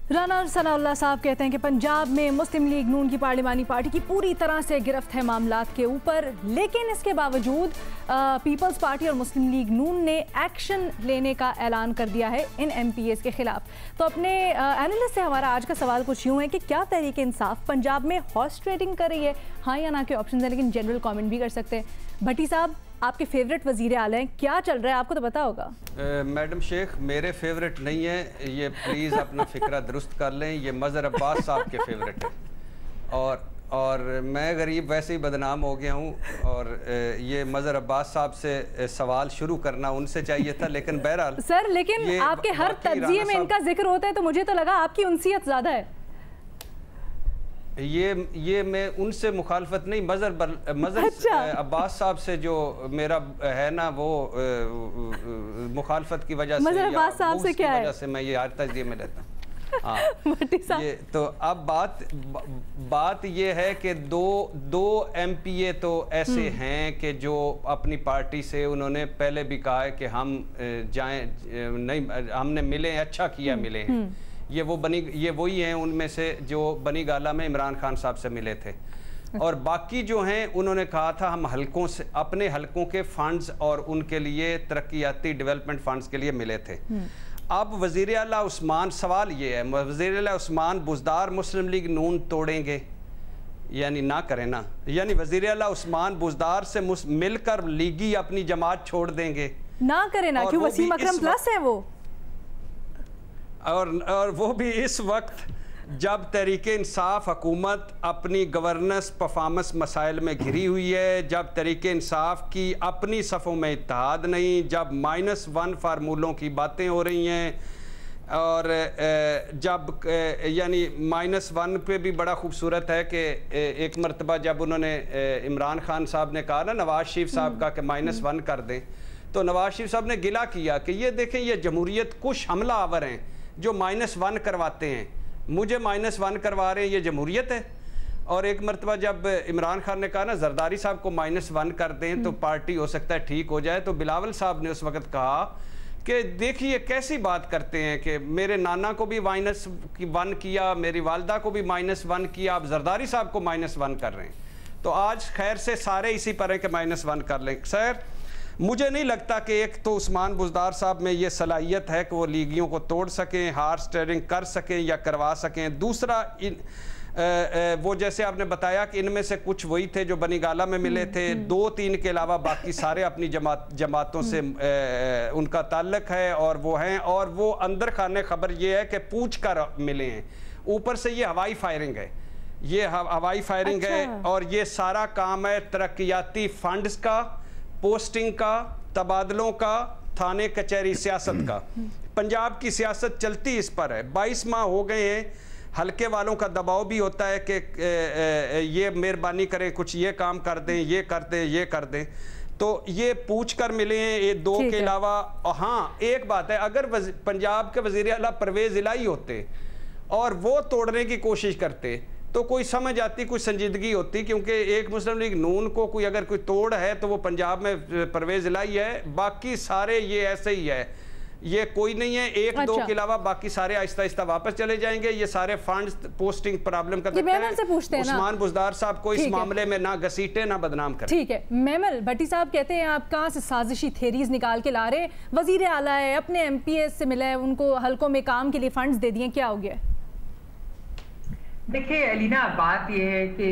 राना सनाउल्लाह साहब कहते हैं कि पंजाब में मुस्लिम लीग नून की पार्लिमानी पार्टी की पूरी तरह से गिरफ्त है मामलात के ऊपर, लेकिन इसके बावजूद पीपल्स पार्टी और मुस्लिम लीग नून ने एक्शन लेने का ऐलान कर दिया है इन MPAs के खिलाफ। तो अपने एनालिस्ट से हमारा आज का सवाल कुछ यूँ है कि क्या तहरीक इंसाफ पंजाब में हॉर्स ट्रेडिंग कर रही है? हाँ या ना के ऑप्शन है, लेकिन जनरल कमेंट भी कर सकते हैं। भट्टी साहब, आपके फेवरेट वजीर आला हैं, क्या चल रहा है आपको तो पता होगा। मैडम शेख मेरे फेवरेट नहीं है, ये प्लीज़ अपना फिक्रा दुरुस्त कर लें। ये मज़हर अब्बास साहब के फेवरेट है और मैं गरीब वैसे ही बदनाम हो गया हूँ और ये मज़हर अब्बास साहब से सवाल शुरू करना उनसे चाहिए था, लेकिन बहरहाल सर, लेकिन आपके हर तज्जिये में इनका जिक्र होता है तो मुझे तो लगा आपकी उनसियत ज़्यादा है। ये मैं उनसे मुखालफत नहीं, मज़हर अब्बास साहब से जो मेरा है ना वो मुखालफत की वजह से, अब्बास साहब से क्या है, मैं ये हर तजज़िये में लेता हूँ। हाँ, ये तो अब बात ये है कि दो MPA तो ऐसे हैं कि जो अपनी पार्टी से उन्होंने पहले भी कहा है कि हम जाएं नहीं, हमने मिले, अच्छा किया मिले हैं। ये वही हैं उनमें से जो बनी गाला में इमरान खान साहब से मिले थे। और बाकी जो हैं उन्होंने कहा था हम हलकों से, अपने हलकों के फंड्स और उनके लिए तरक्याती डेवलपमेंट फंड्स के लिए मिले थे। अब वज़ीर आला उस्मान, सवाल ये है, वज़ीर आला उस्मान बुज़दार मुस्लिम लीग नून तोड़ेंगे यानी ना करें ना, यानी वज़ीर आला उस्मान बुज़दार से मिलकर लीगी अपनी जमात छोड़ देंगे ना करें ना, क्यों वसीम अकरम प्लस है वो, और वो भी इस वक्त जब तहरीक इंसाफ हुकूमत अपनी गवर्नेंस परफॉर्मेंस मसाइल में घिरी हुई है, जब तहरीक इंसाफ की अपनी सफ़ों में इत्तेहाद नहीं, जब -1 फार्मूलों की बातें हो रही हैं और जब यानी -1 पे भी बड़ा खूबसूरत है कि एक मरतबा जब उन्होंने इमरान खान साहब ने कहा ना नवाज शरीफ साहब का कि -1 कर दें, तो नवाज शरीफ साहब ने गिला किया कि ये देखें ये जमहूरियत कुछ हमला आवर हैं जो -1 करवाते हैं, मुझे -1 करवा रहे हैं, ये जमहूरियत है। और एक मरतबा जब इमरान खान ने कहा ना जरदारी साहब को -1 कर दें तो पार्टी हो सकता है ठीक हो जाए, तो बिलावल साहब ने उस वक्त कहा कि देखिए कैसी बात करते हैं कि मेरे नाना को भी -1 किया, मेरी वालदा को भी -1 किया, आप जरदारी साहब को -1 कर रहे हैं। तो आज खैर से सारे इसी पर हैं कि -1 कर लें। सर मुझे नहीं लगता कि एक तो उस्मान बुज़दार साहब में ये सलाहियत है कि वो लीगियों को तोड़ सकें, हार्स ट्रेडिंग कर सकें या करवा सकें। दूसरा वो जैसे आपने बताया कि इनमें से कुछ वही थे जो बनी गाला में मिले थे, 2-3 के अलावा बाकी सारे अपनी जमातों से उनका ताल्लुक है और वो हैं, और वो अंदर खाने खबर ये है कि पूछ कर मिले हैं। ऊपर से ये हवाई फायरिंग है, ये हवाई फायरिंग है और ये सारा काम है तरक्याती फंड्स का, पोस्टिंग का, तबादलों का, थाने कचहरी सियासत का। पंजाब की सियासत चलती इस पर है। 22 माह हो गए हैं हल्के वालों का दबाव भी होता है कि ये मेहरबानी करें, कुछ ये काम कर दें, ये कर दें, ये कर दें। तो ये पूछ कर मिले हैं ये दो के अलावा। हाँ, एक बात है, अगर पंजाब के वज़ीर आला परवेज़ इलाही होते और वो तोड़ने की कोशिश करते तो कोई समझ आती, कुछ संजीदगी होती, क्योंकि एक मुस्लिम लीग नून को कोई अगर कोई तोड़ है तो वो पंजाब में परवेज़ इलाही है, बाकी सारे ये ऐसे ही है, ये कोई नहीं है। एक दो के अलावा बाकी सारे आहिस्ता आहिस्ता वापस चले जाएंगे। ये सारे फंड्स पोस्टिंग प्रॉब्लम का सकते हैं। उस्मान बुज़दार साहब को इस मामले में ना घसीटे ना बदनाम करें। ठीक है, मेमल भट्टी साहब कहते हैं आप कहाँ से साजिशी थेरीज निकाल के ला रहे? वजीर आला है, अपने MPS से मिला है, उनको हल्कों में काम के लिए फंड्स दे दिए, क्या हो गया? देखिए अलीना, बात यह है कि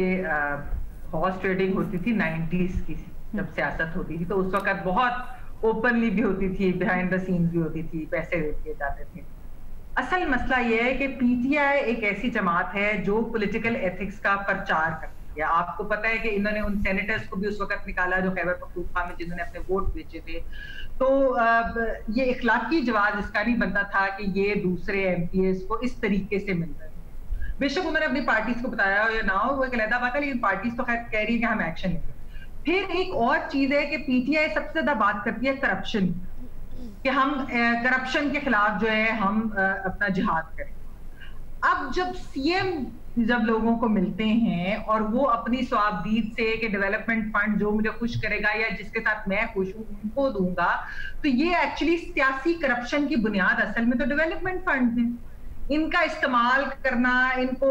हॉर्स ट्रेडिंग होती थी 90s की, जब सियासत होती थी तो उस वक्त बहुत ओपनली भी होती थी, बिहाइंड द सीन भी होती थी, पैसे दे दिए जाते थे। असल मसला यह है कि PTI एक ऐसी जमात है जो पॉलिटिकल एथिक्स का प्रचार करती है। आपको पता है कि इन्होंने उन सेनेटर्स को भी उस वक्त निकाला जो खैबर पख्तूनख्वा में जिन्होंने अपने वोट बेचे थे। तो ये इखलाकी जवाब इसका नहीं बनता था कि ये दूसरे MPs को इस तरीके से मिल रहे हैं। बेशक उन्होंने अपनी पार्टीज को बताया हो या ना हो, वो एक अलग बात है, लेकिन पार्टीज तो खैर कह रही है कि हम एक्शन लेंगे। फिर एक और चीज है कि PTI सबसे ज्यादा बात करती है करप्शन, कि हम करप्शन के खिलाफ जो है हम अपना जिहाद करें। अब जब CM जब लोगों को मिलते हैं और वो अपनी स्वाबदीद से कि डेवलपमेंट फंड जो मुझे खुश करेगा या जिसके साथ मैं खुश हूं उनको दूंगा, तो ये एक्चुअली सियासी करप्शन की बुनियाद असल में तो डेवलपमेंट फंड है। इनका इस्तेमाल करना, इनको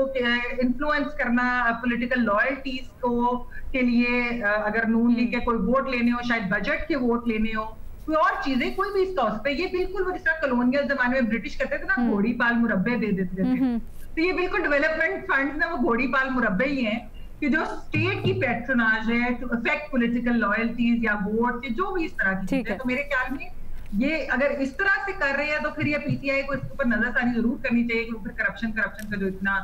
इन्फ्लुएंस करना पॉलिटिकल लॉयल्टीज को के लिए, अगर नून लीग के कोई वोट लेने हो, शायद बजट के वोट लेने हो, कोई और चीजें, कोई भी इसका उस पे, ये बिल्कुल वो जिस तरह कॉलोनियल जमाने में ब्रिटिश करते थे ना, घोड़ी पाल मुरब्बे दे देते थे, तो ये बिल्कुल डेवलपमेंट फंड्स ना वो घोड़ी पाल मुरब्बे ही हैं कि जो स्टेट की पैट्रोनाज है टू अफेक्ट पॉलिटिकल लॉयल्टीज या वोट, जो भी इस तरह की चीजें। तो मेरे ख्याल में ये अगर इस तरह से कर रहे हैं तो फिर ये PTI को इसके ऊपर नजरसानी जरूर करनी चाहिए कि फिर करप्शन का जो इतना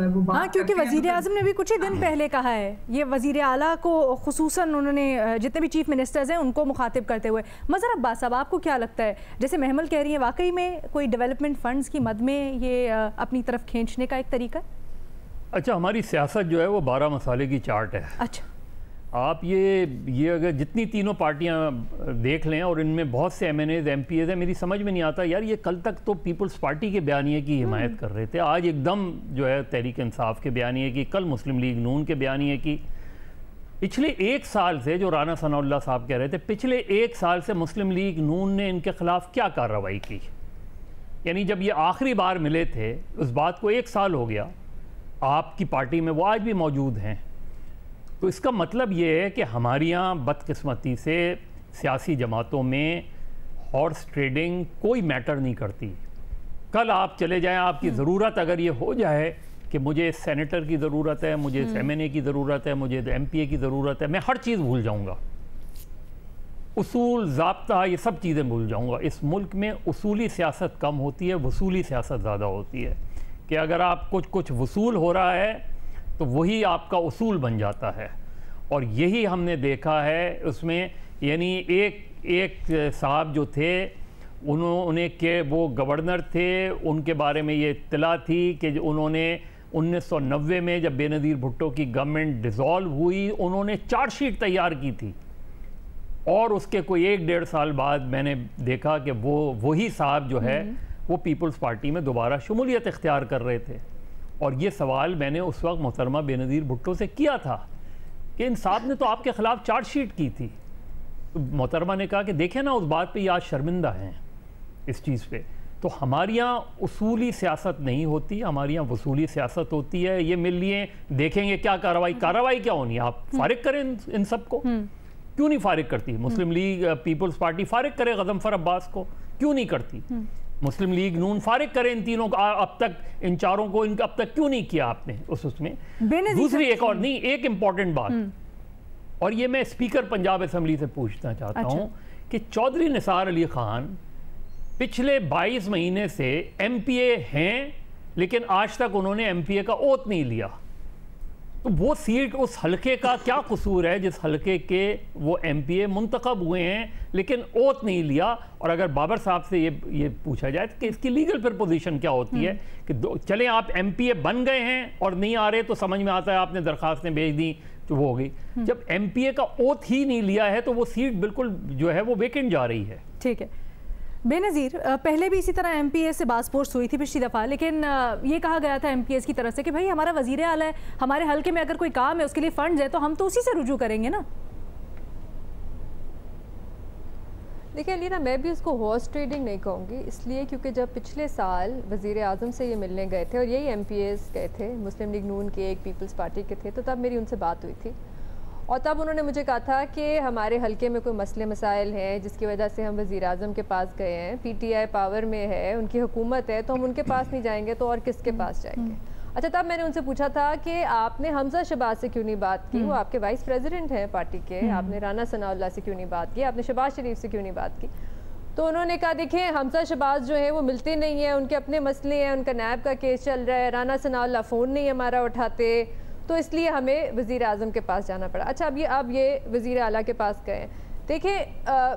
वो बात। हाँ, क्योंकि वजीर आज़म ने भी कुछ ही दिन पहले कहा है, ये वजीर आला को खुसूसन उन्होंने जितने भी चीफ मिनिस्टर्स हैं उनको मुखातिब करते हुए। मज़हर अब्बास साहब, आपको क्या लगता है, जैसे महमल कह रही है, वाकई में कोई डेवलपमेंट फंड्स की मद में ये अपनी तरफ खींचने का एक तरीका? अच्छा, हमारी सियासत जो है वो 12 मसाले की चार्ट है। अच्छा, आप ये अगर जितनी तीनों पार्टियां देख लें और इनमें बहुत से MNAs MPs हैं, मेरी समझ में नहीं आता यार, ये कल तक तो पीपल्स पार्टी के बयानिए की हिमायत कर रहे थे, आज एकदम जो है तहरीक इंसाफ के बयानिए की, कल मुस्लिम लीग नून के बयानिए की। पिछले 1 साल से, जो राना सनाउल्लाह साहब कह रहे थे, पिछले 1 साल से मुस्लिम लीग नून ने इनके खिलाफ क्या कार्रवाई की? यानी जब ये आखिरी बार मिले थे उस बात को 1 साल हो गया, आपकी पार्टी में वो आज भी मौजूद हैं। तो इसका मतलब ये है कि हमारे यहाँ बदकिस्मती से सियासी जमातों में हॉर्स ट्रेडिंग कोई मैटर नहीं करती। कल आप चले जाएं, आपकी ज़रूरत अगर ये हो जाए कि मुझे सेनेटर की ज़रूरत है, मुझे MNA की ज़रूरत है, मुझे MPA की ज़रूरत है, मैं हर चीज़ भूल जाऊँगा, उसूल ज़ाब्ता ये सब चीज़ें भूल जाऊँगा। इस मुल्क में उसूली सियासत कम होती है, वसूली सियासत ज़्यादा होती है, कि अगर आप कुछ वसूल हो रहा है तो वही आपका उसूल बन जाता है। और यही हमने देखा है उसमें। यानी एक साहब जो थे, उन्होंने के वो गवर्नर थे, उनके बारे में ये इत्तला थी कि उन्होंने 1990 में जब बेनज़ीर भुट्टो की गवर्नमेंट डिज़ोल्व हुई, उन्होंने चार्जशीट तैयार की थी, और उसके कोई 1-1.5 साल बाद मैंने देखा कि वही साहब जो है वो पीपल्स पार्टी में दोबारा शमूलियत इख्तियार कर रहे थे। और ये सवाल मैंने उस वक्त मोहतरमा बेनज़ीर भुट्टो से किया था कि इन साहब ने तो आपके ख़िलाफ़ चार्जशीट की थी। तो मोहतरमा ने कहा कि देखें ना, उस बात पे ये आज शर्मिंदा हैं इस चीज़ पे। तो हमारे यहाँ उसूली सियासत नहीं होती, हमारे यहाँ वसूली सियासत होती है। ये मिल लिए देखेंगे क्या कार्रवाई क्या होनी है, आप फारिग करें इन सबको। क्यों नहीं फारिग करती मुस्लिम लीग पीपल्स पार्टी? फारिग करे गज़नफ़र अब्बास को, क्यों नहीं करती? मुस्लिम लीग नून फारिग करें इन तीनों को, अब तक इन चारों को अब तक क्यों नहीं किया आपने उसमें? दूसरी एक और नहीं, एक इम्पॉर्टेंट बात, और ये मैं स्पीकर पंजाब असेंबली से पूछना चाहता हूँ कि चौधरी निसार अली खान पिछले 22 महीने से MPA हैं, लेकिन आज तक उन्होंने MPA का ओथ नहीं लिया। तो वो सीट उस हलके का क्या कसूर है जिस हलके के वो MPA मुंतखब हुए हैं लेकिन ओथ नहीं लिया। और अगर बाबर साहब से ये पूछा जाए कि इसकी लीगल प्रपोजिशन क्या होती है कि चले आप MPA बन गए हैं और नहीं आ रहे तो समझ में आता है आपने दरखास्तें भेज दी तो वो हो गई, जब MPA का ओथ ही नहीं लिया है तो वो सीट बिल्कुल जो है वो वेकेंट जा रही है। ठीक है बेनज़ीर, पहले भी इसी तरह MPA से बासपोर्स हुई थी पिछली दफ़ा, लेकिन ये कहा गया था MPS की तरफ से कि भाई हमारा वज़ीर आला है, हमारे हल्के में अगर कोई काम है उसके लिए फंड्स है तो हम तो उसी से रुजू करेंगे ना। देखिए अलीना, मैं भी उसको हॉर्स ट्रेडिंग नहीं कहूँगी, इसलिए क्योंकि जब पिछले साल वज़ीर आज़म से ये मिलने गए थे और यही MPAs गए थे, मुस्लिम लीग नून के एक पीपल्स पार्टी के थे, तो तब मेरी उनसे बात हुई थी और तब उन्होंने मुझे कहा था कि हमारे हलके में कोई मसले मसाइल हैं जिसकी वजह से हम वज़ीर आज़म के पास गए हैं, PTI पावर में है, उनकी हुकूमत है, तो हम उनके पास नहीं जाएंगे तो और किसके पास जाएंगे। अच्छा, तब मैंने उनसे पूछा था कि आपने हमजा शहबाज से क्यों नहीं बात की, वो आपके वाइस प्रेसिडेंट हैं पार्टी के, आपने राना सनाउल्लाह से क्यों नहीं बात की, आपने शहबाज शरीफ से क्यों नहीं बात की। तो उन्होंने कहा देखिए हमजा शहबाज जो है वो मिलते नहीं हैं, उनके अपने मसले हैं, उनका नैब का केस चल रहा है, राना सनाउल्लाह फ़ोन नहीं हमारा उठाते, तो इसलिए हमें वज़ीर आज़म के पास जाना पड़ा। अच्छा, अब ये वज़ीर आला के पास गए। देखिए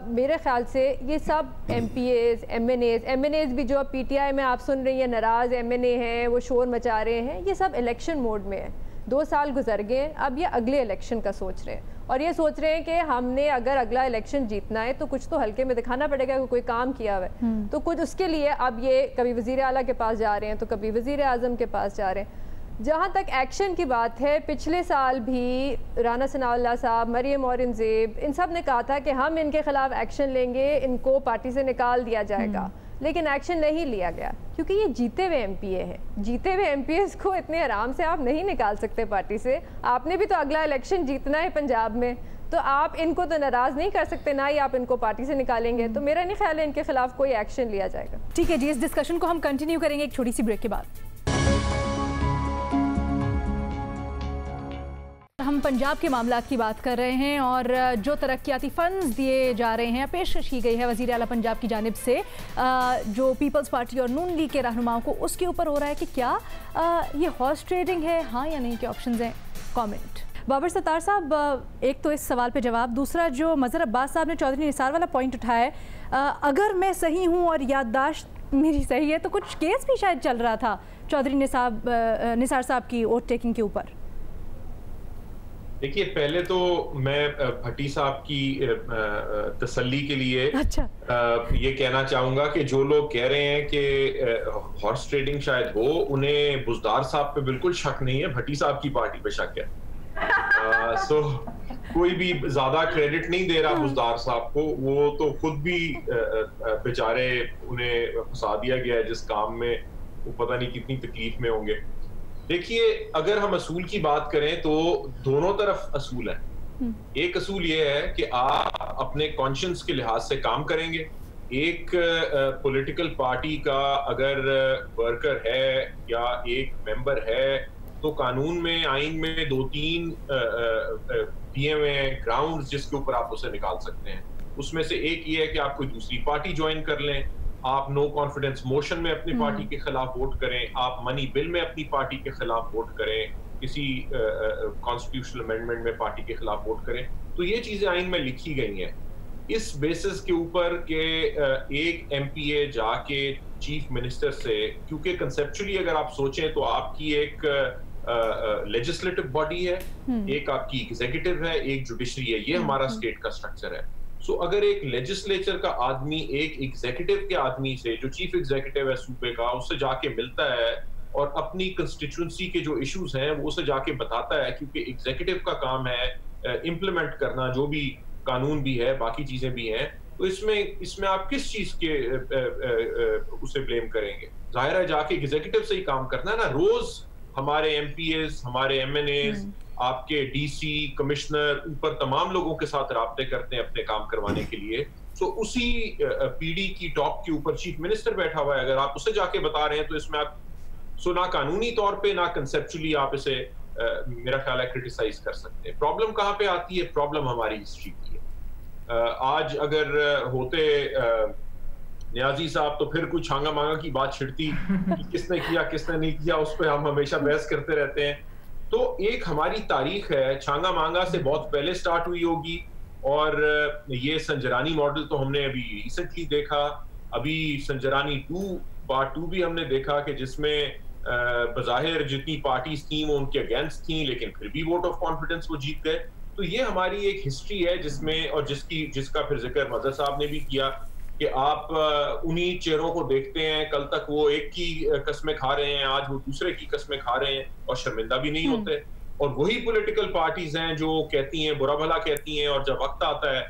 मेरे ख़्याल से ये सब MPAs, MNAs भी जो अब PTI में आप सुन रही हैं नाराज़ MNA हैं, वो शोर मचा रहे हैं, ये सब इलेक्शन मोड में है। 2 साल गुजर गए, अब ये अगले इलेक्शन का सोच रहे हैं और ये सोच रहे हैं कि हमने अगर अगला इलेक्शन जीतना है तो कुछ तो हल्के में दिखाना पड़ेगा कि कोई काम किया हुआ है, तो कुछ उसके लिए अब ये कभी वज़ीर आला के पास जा रहे हैं तो कभी वज़ीर आज़म के पास जा रहे हैं। जहाँ तक एक्शन की बात है, पिछले साल भी राना सनाउल्लाह साहब, मरियम औरंगज़ेब, इन सब ने कहा था कि हम इनके खिलाफ एक्शन लेंगे, इनको पार्टी से निकाल दिया जाएगा, लेकिन एक्शन नहीं लिया गया क्योंकि ये जीते हुए MPA हैं। जीते हुए MPAs को इतने आराम से आप नहीं निकाल सकते पार्टी से। आपने भी तो अगला इलेक्शन जीतना है पंजाब में, तो आप इनको तो नाराज़ नहीं कर सकते, ना ही आप इनको पार्टी से निकालेंगे। तो मेरा नहीं ख्याल है इनके खिलाफ कोई एक्शन लिया जाएगा। ठीक है जी, इस डिस्कशन को हम कंटिन्यू करेंगे एक छोटी सी ब्रेक के बाद। हम पंजाब के मामलात की बात कर रहे हैं और जो तरक्याती फ़ंड्स दिए जा रहे हैं, पेशकश की गई है वज़ीर आला पंजाब की जानिब से जो पीपल्स पार्टी और नून लीग के रहनुमाओं को, उसके ऊपर हो रहा है कि क्या ये हॉर्स ट्रेडिंग है, हाँ या नहीं, के ऑप्शंस हैं। कमेंट बाबर सत्तार साहब, एक तो इस सवाल पे जवाब, दूसरा जो मज़हर अब्बास साहब ने चौधरी निसार वाला पॉइंट उठाया है, अगर मैं सही हूँ और याददाश्त मेरी सही है तो कुछ केस भी शायद चल रहा था चौधरी निसार साहब की वोट टेकिंग के ऊपर। देखिए, पहले तो मैं भट्टी साहब की तसल्ली के लिए ये कहना चाहूंगा कि जो लोग कह रहे हैं कि हॉर्स ट्रेडिंग शायद हो, उन्हें बुज़दार साहब पे बिल्कुल शक नहीं है, भट्टी साहब की पार्टी पे शक है। सो कोई भी ज्यादा क्रेडिट नहीं दे रहा बुज़दार साहब को, वो तो खुद भी बेचारे, उन्हें फंसा दिया गया है जिस काम में, वो पता नहीं कितनी तकलीफ में होंगे। देखिए, अगर हम असूल की बात करें तो दोनों तरफ असूल है। एक असूल ये है कि आप अपने कॉन्शियंस के लिहाज से काम करेंगे। एक पॉलिटिकल पार्टी का अगर वर्कर है या एक मेंबर है तो कानून में, आइन में 2-3 दिए हुए हैं ग्राउंड्स जिसके ऊपर आप उसे निकाल सकते हैं। उसमें से एक ये है कि आप कोई दूसरी पार्टी ज्वाइन कर लें, आप नो कॉन्फिडेंस मोशन में अपनी पार्टी के खिलाफ वोट करें, आप मनी बिल में अपनी पार्टी के खिलाफ वोट करें, किसी कॉन्स्टिट्यूशनल अमेंडमेंट में पार्टी के खिलाफ वोट करें। तो ये चीजें आइन में लिखी गई हैं। इस बेसिस के ऊपर के एक MPA जाके चीफ मिनिस्टर से, क्योंकि कंसेप्चुअली अगर आप सोचें तो आपकी एक लेजिस्लेटिव बॉडी है, एक आपकी एग्जीक्यूटिव है, एक जुडिशरी है, ये हमारा स्टेट का स्ट्रक्चर है। सो अगर एक लेजिस्लेचर का आदमी एक एग्जीक्यूटिव के आदमी से, जो चीफ एग्जीक्यूटिव है सूबे का, उससे जाके मिलता है और अपनी कंस्टिट्यूंसी के जो इश्यूज हैं वो उसे जाके बताता है, क्योंकि एग्जीक्यूटिव का काम है इम्प्लीमेंट करना, जो भी कानून भी है, बाकी चीजें भी हैं, तो इसमें आप किस चीज के उसे ब्लेम करेंगे? जाहिर है जाके एग्जीक्यूटिव से ही काम करना है ना। रोज हमारे MPAs, हमारे MNAs, आपके DC, कमिश्नर, ऊपर तमाम लोगों के साथ राब्ते करते हैं अपने काम करवाने के लिए। तो उसी PD की टॉप के ऊपर चीफ मिनिस्टर बैठा हुआ है, अगर आप उसे जाके बता रहे हैं तो इसमें आप ना कानूनी तौर पे ना कंसेप्चुअली आप इसे मेरा ख्याल है क्रिटिसाइज कर सकते हैं। प्रॉब्लम कहाँ पे आती है? प्रॉब्लम हमारी हिस्ट्री की है। आज अगर होते न्याजी साहब तो फिर कुछ छांगा मांगा की बात छिड़ती कि किसने किया किसने नहीं किया, उस पर हम हमेशा बहस करते रहते हैं। तो एक हमारी तारीख है, छांगा मांगा से बहुत पहले स्टार्ट हुई होगी, और ये संजरानी मॉडल तो हमने अभी रिसेंटली देखा, अभी संजरानी 2 पार्ट 2 भी हमने देखा कि जिसमें बज़ाहिर जितनी पार्टीज थी वो उनके अगेंस्ट थी, लेकिन फिर भी वोट ऑफ कॉन्फिडेंस वो जीत गए। तो ये हमारी एक हिस्ट्री है जिसमें, और जिसका फिर जिक्र मजहर साहब ने भी किया कि आप उन्हीं चेहरों को देखते हैं, कल तक वो एक की कस्में खा रहे हैं, आज वो दूसरे की कस्में खा रहे हैं और शर्मिंदा भी नहीं होते। और वही पॉलिटिकल पार्टीज हैं जो कहती हैं, बुरा भला कहती हैं, और जब वक्त आता है,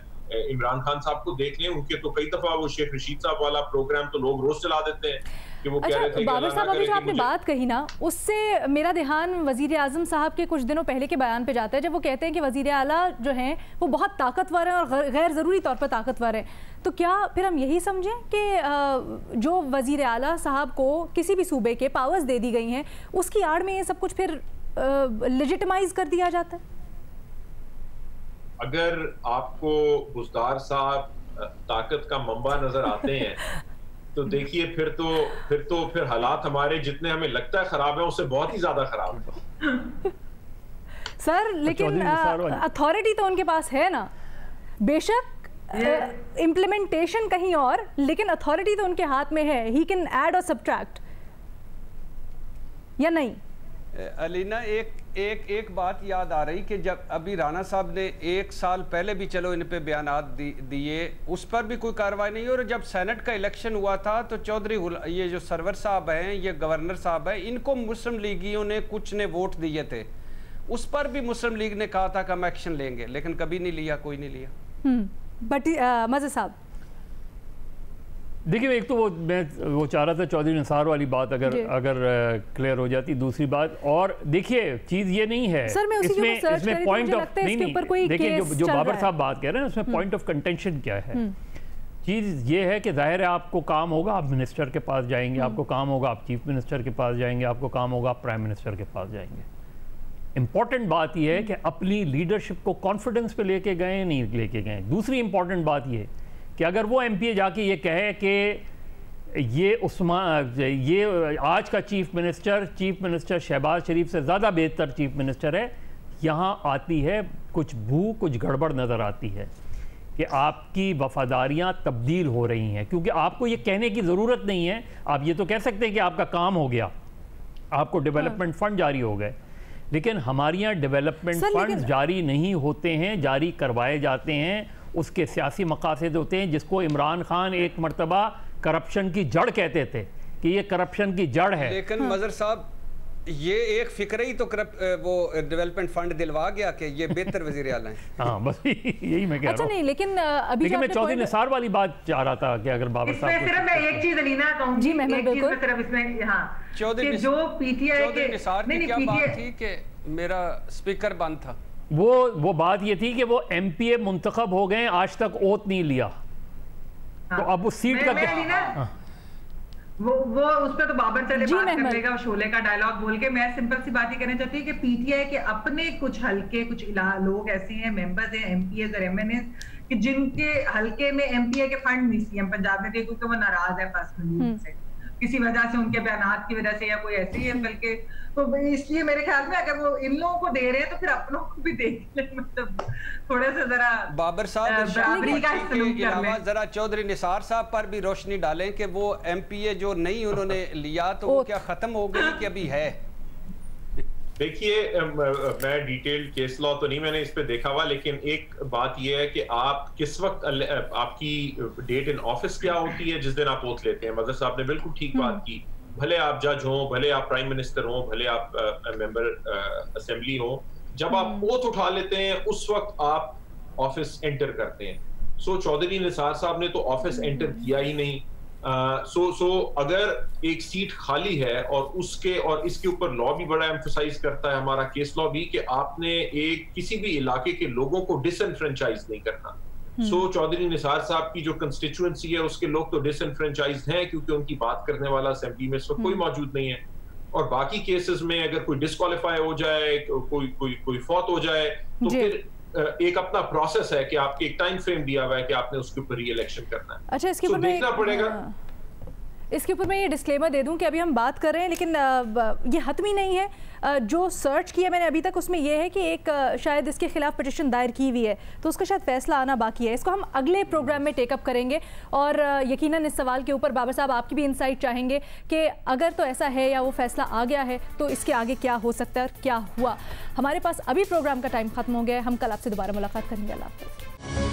इमरान खान साहब को देख लें, उनके तो कई दफा वो शेख रशीद साहब वाला प्रोग्राम तो लोग रोज चला देते हैं कि वो कह रहे थे। बाबर साहब, अभी जो आपने बात कही ना, उससे मेरा ध्यान वजीर आजम साहब के कुछ दिनों पहले के बयान पे जाता है, जब वो कहते हैं कि वजीर आला जो हैं वो बहुत ताकतवर हैं और गैर ज़रूरी तौर पर ताकतवर हैं। तो क्या फिर हम यही समझें कि जो वजीर आला साहब को किसी भी सूबे के पावर्स दे दी गई हैं, उसकी आड़ में ये सब कुछ फिर लेजिटिमाइज कर दिया जाता है? अगर आपको बुज़दार साहब ताकत का मंबा नजर आते हैं तो देखिए फिर हालात हमारे जितने हमें लगता है खराब है उससे बहुत ही ज्यादा खराब है सर। लेकिन अथॉरिटी तो उनके पास है ना, बेशक इम्प्लीमेंटेशन कहीं और, लेकिन अथॉरिटी तो उनके हाथ में है। ही कैन ऐड और सब्ट्रैक्ट, या नहीं? अलीना, एक बात याद आ रही कि जब अभी राणा साहब ने 1 साल पहले भी चलो इन पे बयानात दिए, उस पर भी कोई कार्रवाई नहीं। और जब सेनेट का इलेक्शन हुआ था तो चौधरी ये जो सरवर साहब हैं, ये गवर्नर साहब हैं, इनको मुस्लिम लीगियों ने कुछ ने वोट दिए थे, उस पर भी मुस्लिम लीग ने कहा था कि हम एक्शन लेंगे, लेकिन कभी नहीं लिया, कोई नहीं लिया। बट मज़े साहब देखिए, एक तो वो चाह रहा था चौधरी निसार वाली बात अगर क्लियर हो जाती। दूसरी बात, और देखिए चीज़ ये नहीं है इसमें पॉइंट ऑफ नहीं, देखिए जो बाबर साहब बात कह रहे हैं उसमें पॉइंट ऑफ कंटेंशन क्या है। चीज़ ये है कि जाहिर है आपको काम होगा आप मिनिस्टर के पास जाएंगे, आपको काम होगा आप चीफ मिनिस्टर के पास जाएंगे, आपको काम होगा आप प्राइम मिनिस्टर के पास जाएंगे। इंपॉर्टेंट बात यह है कि अपनी लीडरशिप को कॉन्फिडेंस पे लेके गए नहीं लेके गए। दूसरी इंपॉर्टेंट बात यह कि अगर वो एमपीए जाके ये कहे कि ये आज का चीफ मिनिस्टर शहबाज शरीफ से ज़्यादा बेहतर चीफ मिनिस्टर है, यहाँ आती है कुछ कुछ गड़बड़ नज़र आती है कि आपकी वफादारियाँ तब्दील हो रही हैं। क्योंकि आपको ये कहने की ज़रूरत नहीं है, आप ये तो कह सकते हैं कि आपका काम हो गया, आपको डेवलपमेंट फ़ंड जारी हो गए, लेकिन हमारे यहाँ डेवलपमेंट फंड जारी नहीं होते हैं, जारी करवाए जाते हैं, उसके सियासी मकासद होते हैं, जिसको इमरान खान एक मरतबा करप्शन की जड़ कहते थे कि ये करप्शन की जड़ है। लेकिन मजहर साहब, ये एक फिक्र ही तो वो डेवलपमेंट फंड दिलवा गया कि ये बेहतर वजीर आला है। हाँ, बस यही मैं कह रहा हूँ। अच्छा नहीं, लेकिन अभी मैं चौधरी निसार वाली बात चाह रहा था कि अगर बाबर साहब सिर्फ मैं एक चीज अलीना कहूंगी, जी महमूद बिल्कुल सिर्फ इसमें, हाँ, चौधरी जो पीटीआई के निसार की क्या बात थी कि मेरा स्पीकर बंद था, वो बात ये थी कि वो एमपीए मुंतखब हो गए, आज तक ओथ नहीं लिया। तो अब वो सीट का वो उस पर तो बाबर चले बात कर लेगा, शोले का डायलॉग बोल के। मैं सिंपल सी बात ही कहना चाहती हूँ कि पीटीआई के अपने कुछ हल्के, कुछ लोग ऐसे हैं, मेंबर्स हैं, एमपीएस और एमएनएस, कि जिनके हल्के में एमपीए के फंड नहीं सीएम पंजाब ने दिए क्योंकि वो नाराज है पर्सनली से, किसी वजह से, उनके बयानात की वजह से या कोई ऐसे ही है, बल्कि तो इसलिए मेरे ख्याल में अगर वो इन लोगों को दे रहे हैं तो फिर अपनों को भी देख ले, मतलब थोड़ा सा जरा बाबर साहब जरा चौधरी निसार साहब पर भी रोशनी डालें कि वो एमपीए जो नहीं उन्होंने लिया तो वो क्या खत्म हो गई कि अभी है? देखिए, मैं डिटेल्ड केस लॉ तो नहीं मैंने इस पे देखा हुआ, लेकिन एक बात यह है कि आप किस वक्त, आपकी डेट इन ऑफिस क्या होती है जिस दिन आप ओथ लेते हैं। मजहर साहब ने बिल्कुल ठीक बात की, भले आप जज हो, भले आप प्राइम मिनिस्टर हो, भले आप मेंबर असेंबली हो, जब आप ओथ उठा लेते हैं उस वक्त आप ऑफिस एंटर करते हैं। सो चौधरी निसार साहब ने तो ऑफिस एंटर किया ही नहीं। अगर एक सीट खाली है और इसके ऊपर लॉ भी बड़ा एम्फसाइज करता है, हमारा केस लॉ भी, कि आपने किसी भी इलाके के लोगों को डिसएनफ्रेंचाइज नहीं करना। चौधरी निसार साहब की जो कंस्टिट्यूएंसी है उसके लोग तो डिसएनफ्रेंचाइज्ड हैं क्योंकि उनकी बात करने वाला असेंबली में इस वक्त कोई मौजूद नहीं है। और बाकी केसेस में अगर कोई डिस्क्वालीफाई हो जाए, कोई फौत हो जाए, तो फिर एक अपना प्रोसेस है कि आपके एक टाइम फ्रेम दिया हुआ है कि आपने उसके ऊपर री इलेक्शन करना है। अच्छा, इसके ऊपर देखना पड़ेगा। इसके ऊपर मैं ये डिस्क्लेमर दे दूं कि अभी हम बात कर रहे हैं, लेकिन ये हतमी नहीं है। जो सर्च किया मैंने अभी तक उसमें यह है कि एक शायद इसके खिलाफ पिटिशन दायर की हुई है, तो उसका शायद फैसला आना बाकी है। इसको हम अगले प्रोग्राम में टेकअप करेंगे और यकीनन इस सवाल के ऊपर बाबर साहब आपकी भी इंसाइट चाहेंगे कि अगर तो ऐसा है या वो फैसला आ गया है तो इसके आगे क्या हो सकता है और क्या हुआ। हमारे पास अभी प्रोग्राम का टाइम खत्म हो गया है, हम कल आपसे दोबारा मुलाकात करेंगे। अल्लाह हाफ़िज़।